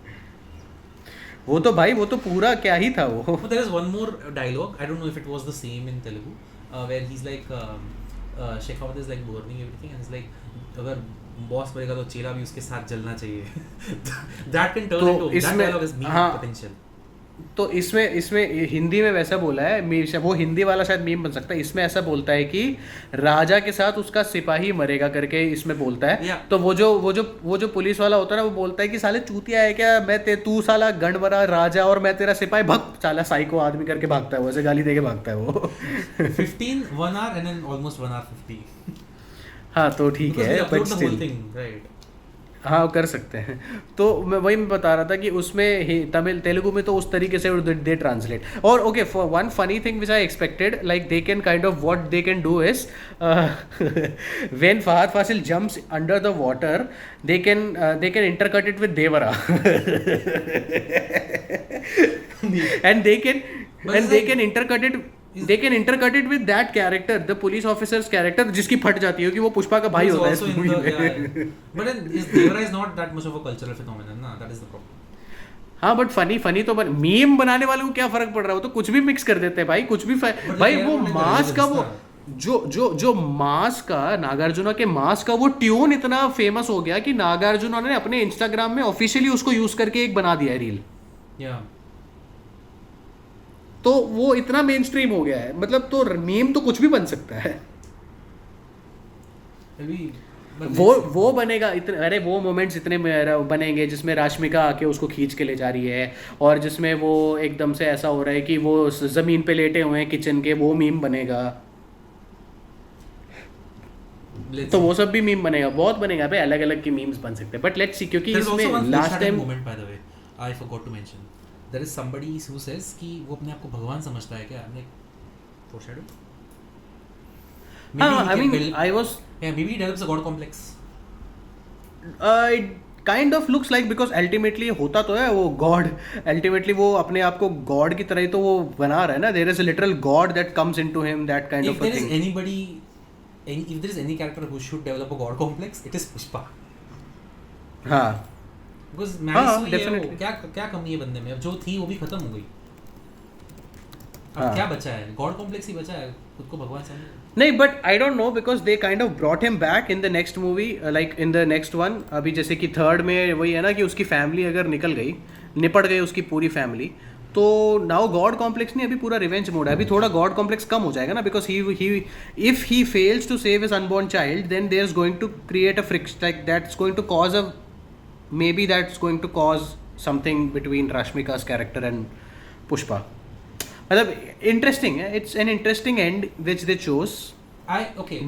वो तो भाई वो तो पूरा क्या ही था वो. But there is one more dialogue. I don't know if it was the same in Telugu, where he's like, Shekhawat is like burning everything, and he's like, अगर बॉस मरेगा तो चेला भी उसके साथ जलना चाहिए. That can turn into that dialogue is meme potential. तो इसमें हिंदी में वैसा बोला है, वो हिंदी वाला शायद मीम बन सकता है. इसमें ऐसा बोलता है कि राजा के साथ उसका सिपाही मरेगा करके इसमें बोलता है. Yeah. तो वो जो पुलिस वाला होता है ना, वो बोलता है कि साले चूतिया है क्या, तू साला गण बना राजा और मैं तेरा सिपाही, भग साला साइको आदमी करके भागता है वो, ऐसे गाली देके भागता है वो. 1 hour and then almost 1 hour 50. हाँ तो ठीक है, but still right. हाँ कर सकते हैं. तो मैं बता रहा था कि उसमें तेलुगु में तो उस तरीके से दे ट्रांसलेट. और okay, for one funny thing which I expected, like they can kind of what they can do is, when Fahadh Faasil jumps under the water, they can intercut it with Devara. And they can intercut it with that character, the police officer's character, जिसकी फट जाती है कि वो पुष्पा का भाई होता है. But Devara is not that much of a cultural phenomenon, na? That is the problem. हाँ बट फनी तो मीम बनाने वाले को क्या फर्क पड़ रहा है, वो तो कुछ भी मिक्स कर देते हैं भाई, कुछ भी भाई. वो मास का वो जो मास का, नागार्जुना के मास का वो ट्यून इतना फेमस हो गया कि नागार्जुना ने अपने इंस्टाग्राम में ऑफिशियली उसको यूज करके एक बना दिया है रील. तो वो इतना मेन स्ट्रीम हो गया है, मतलब तो मीम तो कुछ भी बन सकता है. वो बनेगा इतने, अरे वो मोमेंट्स इतने बनेंगे जिसमें राश्मिका आके उसको खींच के ले जा रही है, और जिसमें वो एकदम से ऐसा हो रहा है कि वो जमीन पे लेटे हुए हैं किचन के, वो मीम बनेगा. तो वो सब भी मीम बनेगा, बहुत बनेगा भाई, अलग अलग की मीम्स बन सकते हैं. बट लेट्स सी, क्योंकि इसमें last time I forgot to mention, there is somebody who says कि वो अपने आप को भगवान समझता है क्या? Foreshadow? Maybe he develops a god complex. It kind of looks like, because ultimately होता तो है वो god, ultimately वो अपने आप को god की तरह ही तो वो बना रहा है ना. There is a literal god that comes into him, that kind of a thing. If there is any character who should develop a god complex, it is Pushpa. हाँ. Because definitely. क्या कमी है बंदे में, अब जो थी वो भी खत्म हो गई. अब क्या बचा है? गॉड कॉम्प्लेक्स ही बचा है, खुद को भगवान समझ. नहीं, but I don't know, because they kind of brought him back in the next movie, like in the next one. अभी जैसे कि थर्ड में वही है ना कि उसकी फैमिली अगर निपट गई उसकी पूरी फैमिली, तो नाउ गॉड कॉम्प्लेक्स नहीं, अभी पूरा रिवेंज मोड है. अभी थोड़ा गॉड कॉम्प्लेक्स कम हो जाएगा ना, because if he fails to save his unborn child, then there is going to create a friction, like that's going to cause a maybe that's going to cause something between Rashmika's character and Pushpa. Interesting, it's an interesting end which they chose.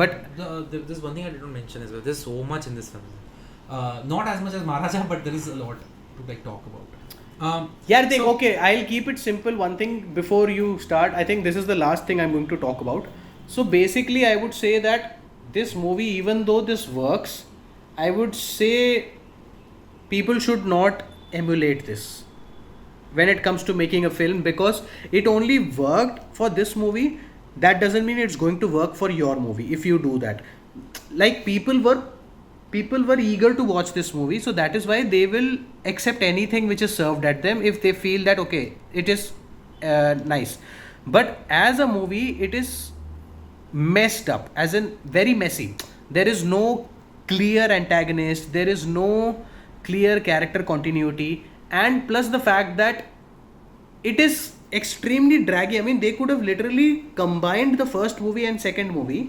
But there's one thing I didn't mention as well. There's so much in this film, not as much as Maharaja, but there is a lot to like talk about. Okay, I'll keep it simple. One thing before you start, I think this is the last thing I'm going to talk about. So basically I would say that this movie, even though this works, I would say people should not emulate this when it comes to making a film, because it only worked for this movie. That doesn't mean it's going to work for your movie if you do that. Like people were eager to watch this movie, so that is why they will accept anything which is served at them if they feel that okay, it is nice. But as a movie, it is messed up, as in very messy. There is no clear antagonist, there is no clear character continuity, and plus the fact that it is extremely draggy. I mean, they could have literally combined the first movie and second movie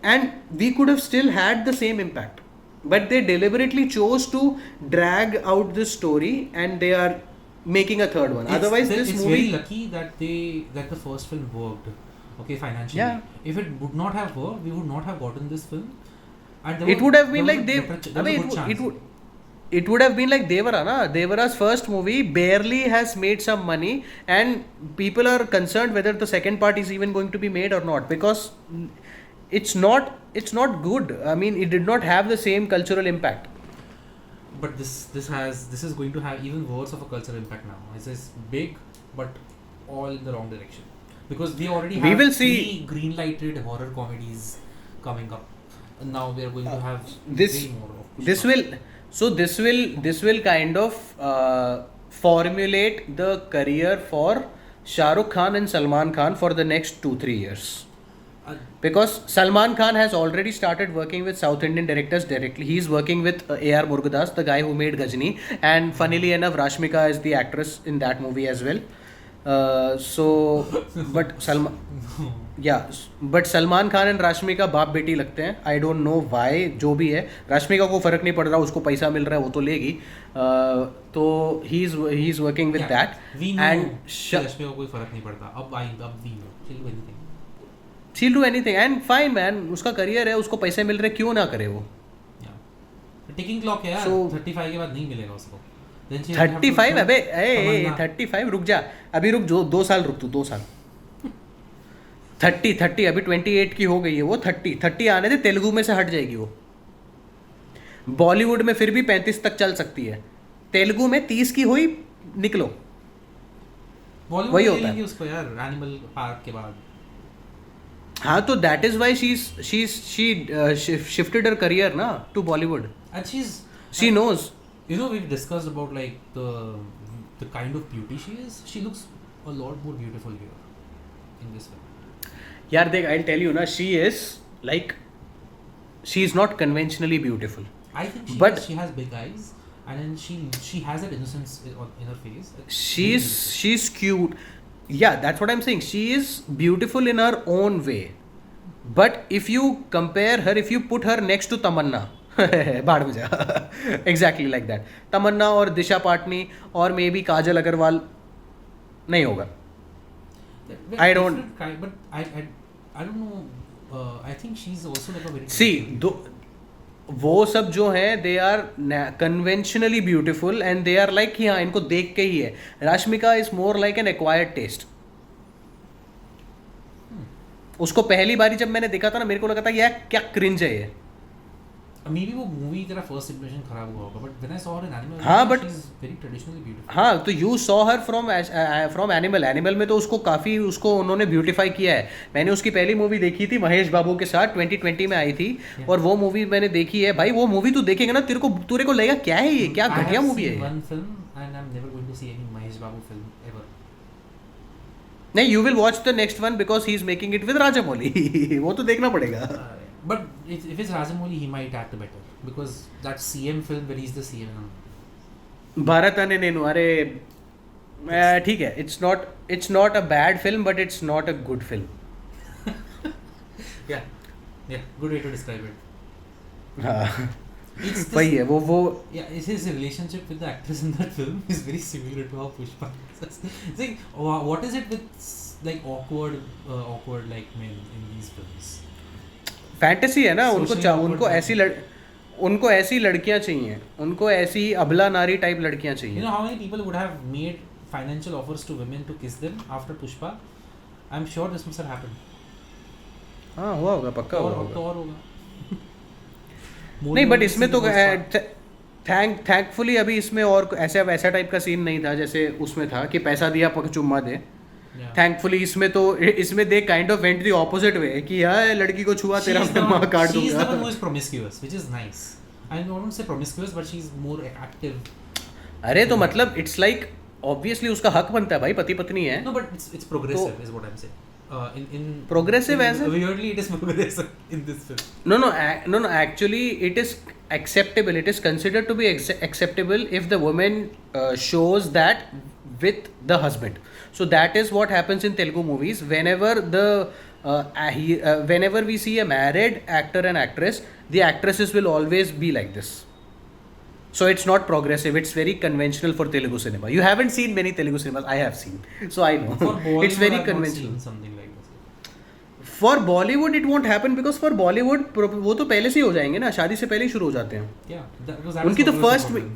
and we could have still had the same impact, but they deliberately chose to drag out this story and they are making a third one. Otherwise this it's movie, very lucky that the first film worked, okay, financially. Yeah. If it would not have worked, we would not have gotten this film, and it would have been like it would have been like Devara, na? Devara's first movie barely has made some money, and people are concerned whether the second part is even going to be made or not, because it's not good. I mean, it did not have the same cultural impact. But this is going to have even worse of a cultural impact now. It's big, but all in the wrong direction, because we already have three green-lighted horror comedies coming up, and now we are going to have way more of this will kind of formulate the career for Shah Rukh Khan and Salman Khan for the next 2-3 years. Because Salman Khan has already started working with South Indian directors directly. He's working with A.R. Murugadas, the guy who made Ghajini, and funnily enough, Rashmika is the actress in that movie as well. But Salman Khan and Rashmika बाप बेटी लगते हैं. I don't know why, जो भी है, Rashmika को फर्क नहीं पड़ रहा, उसको पैसा मिल रहा है, वो तो लेगी. तो he's working with that. We know Rashmika को कोई फर्क नहीं पड़ता. अब we know. She'll do anything and fine man, उसका करियर है, उसको पैसे मिल रहे, क्यों ना करे वो. टिकिंग क्लॉक है यार, 35 के बाद नहीं मिलेगा उसको. 35 अबे 35 रुक जा, अभी रुक, 2 साल रुक, तू 2 साल. 30 अभी 28 की हो गई है वो. 30 आने दे, तेलुगु में से हट जाएगी वो. बॉलीवुड में फिर भी 35 तक चल सकती है, तेलुगु में 30 की हुई निकलो. वही होता है उसको यार, एनिमल पार्क के बाद. हाँ, तो that is why she shifted her career na to Bollywood, and she knows. You know, we've discussed about like the kind of beauty she is. She looks a lot more beautiful here in this film. यार देख, I'll tell you na, she's not conventionally beautiful. I think she has big eyes, and then she has that innocence in her face. She's cute. Yeah, that's what I'm saying. She is beautiful in her own way. But if you compare her, if you put her next to Tamanna, बाढ़ में जा. Exactly like that. Tamanna और दिशा पाटनी और maybe काजल अग्रवाल नहीं होगा. I don't know. I think she's also like a very. See, वो सब जो हैं, they are conventionally beautiful and they are like कि हाँ, इनको देख के ही है. Rashmika is more like an acquired taste. उसको पहली बारी जब मैंने देखा था ना, मेरे को लगा था यार क्या क्रिंज है ये. Maybe वो मूवी तेरा first impression खराब हुआ होगा, but when I saw her in Animal, she's very traditionally beautiful. हाँ, तो you saw her from Animal. Animal में तो उसको उन्होंने ब्यूटीफाई किया है. मैंने उसकी पहली मूवी देखी थी महेश बाबू के साथ, 2020 में आई थी, और वो मूवी मैंने देखी है. भाई वो मूवी तू देखेगा ना, तेरे को लगेगा क्या है ये, क्या घटिया मूवी है. One film and I'm never going to see any Mahesh Babu film ever. नहीं, you will watch the next one because he is making it with Rajamouli. वो तो देखना पड़ेगा. But if it's Rajamouli, he might act better because that CM film where he's the CM. Bharat आने नेनु, अरे ठीक है, it's not a bad film, but it's not a good film. yeah, good way to describe it. हाँ, वही है वो. Yeah, his relationship with the actress in that film is very similar to how Pushpa. It's like, what is it with like awkward like men in these films? Fantasy है ना, उनको ऐसी लड़कियां चाहिए, उनको ऐसी अबला नारी टाइप लड़कियां चाहिए. You know how many people would have made financial offers to women to kiss them after Pushpa? I'm sure this must have happened. हाँ, हुआ होगा, पक्का और होगा. नहीं, बट इसमें तो थैंकफुली अभी इसमें और वैसा टाइप का सीन नहीं था जैसे उसमें था कि पैसा दिया पक चुम्मा दे. थैंकफुली इसमें they kind of went the opposite way कि यार लड़की को छुआ तेरा मैं मां काट दूंगा. She is the one who is promiscuous, which is nice. I don't say promiscuous, but she is more active. अरे तो मतलब it's like obviously उसका हक बनता है भाई, पति पत्नी है. No, but it's progressive is what I'm saying. In progressive as weirdly it is progressive in this film. No, actually it is acceptable. It is considered to be acceptable if the woman shows that with the husband. So that is what happens in Telugu movies. Whenever the whenever we see a married actor and actress, the actresses will always be like this. So it's not progressive. It's very conventional for Telugu cinema. You haven't seen many Telugu cinemas. I have seen, so I know. For Bollywood, It's very I've not conventional. seen something like this. For Bollywood, it won't happen because for Bollywood, वो तो पहले से ही हो जाएंगे ना, शादी से पहले ही शुरू हो जाते हैं. Yeah, because that उनकी is तो always the problem.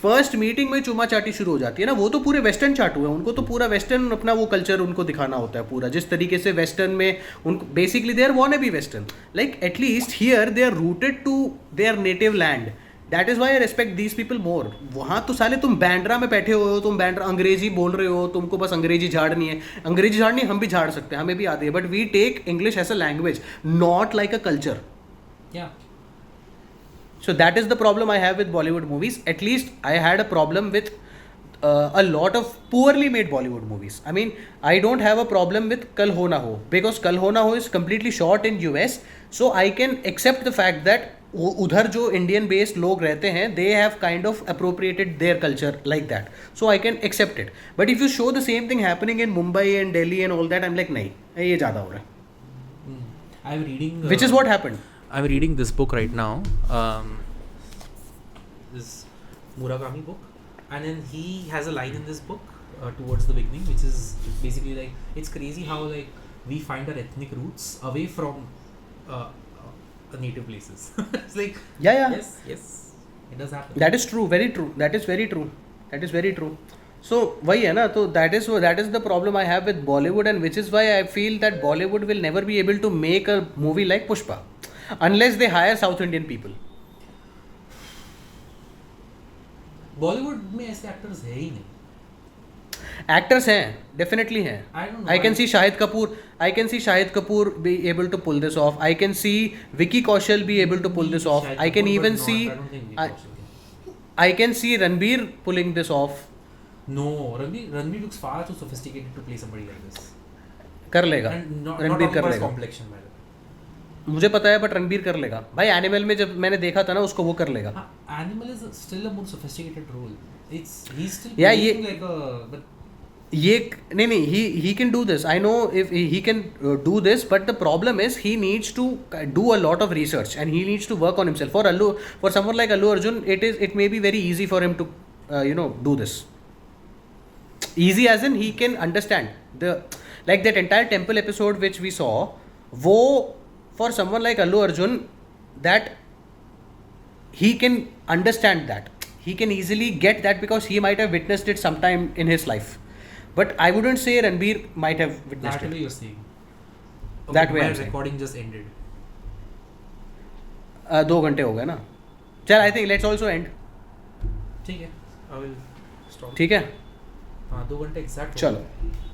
First meeting में चुमा चाटी शुरू हो जाती है ना. वो तो पूरे वेस्टर्न चाटू है, उनको तो पूरा वेस्टर्न अपना वो कल्चर उनको दिखाना होता है पूरा. जिस तरीके से वेस्टर्न में उनको basically they are want be western, like at least here they are rooted to their native land. That is why I respect these people more. वहाँ तो साले तुम बैंड्रा में बैठे हुए हो, तुम बैंड्रा अंग्रेजी बोल रहे हो, तुमको बस अंग्रेजी झाड़नी है. अंग्रेजी झाड़नी हम भी झाड़ सकते हैं, हमें भी आती है, but we take English as a language, not like a culture. Yeah. So that is the problem I have with Bollywood movies. At least I had a problem with a lot of poorly made Bollywood movies. I mean, I don't have a problem with Kal Ho Na Ho because Kal Ho Na Ho is completely shot in US. So I can accept the fact that उधर जो Indian based लोग रहते हैं, they have kind of appropriated their culture like that. So I can accept it. But if you show the same thing happening in Mumbai and Delhi and all that, I'm like नहीं, ये ज़्यादा हो रहा है. I'm reading. Which is what happened. I'm reading this book right now. This Murakami book, and then he has a line in this book towards the beginning, which is basically like it's crazy how like we find our ethnic roots away from native places. It's like Yeah. yes, it does happen. That is true, very true. That is very true. That is very true. So वही है ना, तो that is the problem I have with Bollywood, and which is why I feel that Bollywood will never be able to make a movie like Pushpa unless they hire South Indian people. Bollywood में ऐसे actors है ही नहीं. Actors हैं, definitely हैं. I don't know. I can see Shahid Kapoor be able to pull this off. I can see Vicky Kaushal be able to pull this off. Shahid I can Kapoor, even but see not, I don't think Vicky Kaushal can. I can see Ranbir pulling this off. No, Ranbir looks far too sophisticated to play somebody like this. कर लेगा. And not Ranbir talking कर about his लेगा. complexion, by the way. मुझे पता है, but Ranbir कर लेगा भाई. एनिमल में जब मैंने देखा था ना उसको, वो कर लेगा. Animal is still a more sophisticated role. He's still Yeah, playing like a but ये नहीं, he can do this. I know if he can do this, but the problem is he needs to do a lot of research and he needs to work on himself. For someone like Allu Arjun, it may be very easy for him to do this. Easy as in he can understand that entire temple episode which we saw. वो for someone like Allu Arjun, that he can understand that. He can easily get that because he might have witnessed it sometime in his life. But I wouldn't say Ranbir might have witnessed that it. way you're saying. That way my I'm saying. recording just ended. 2 घंटे हो गए ना. चल, I think let's also end. ठीक है, I will stop. ठीक है, हाँ 2 घंटे exact. चलो.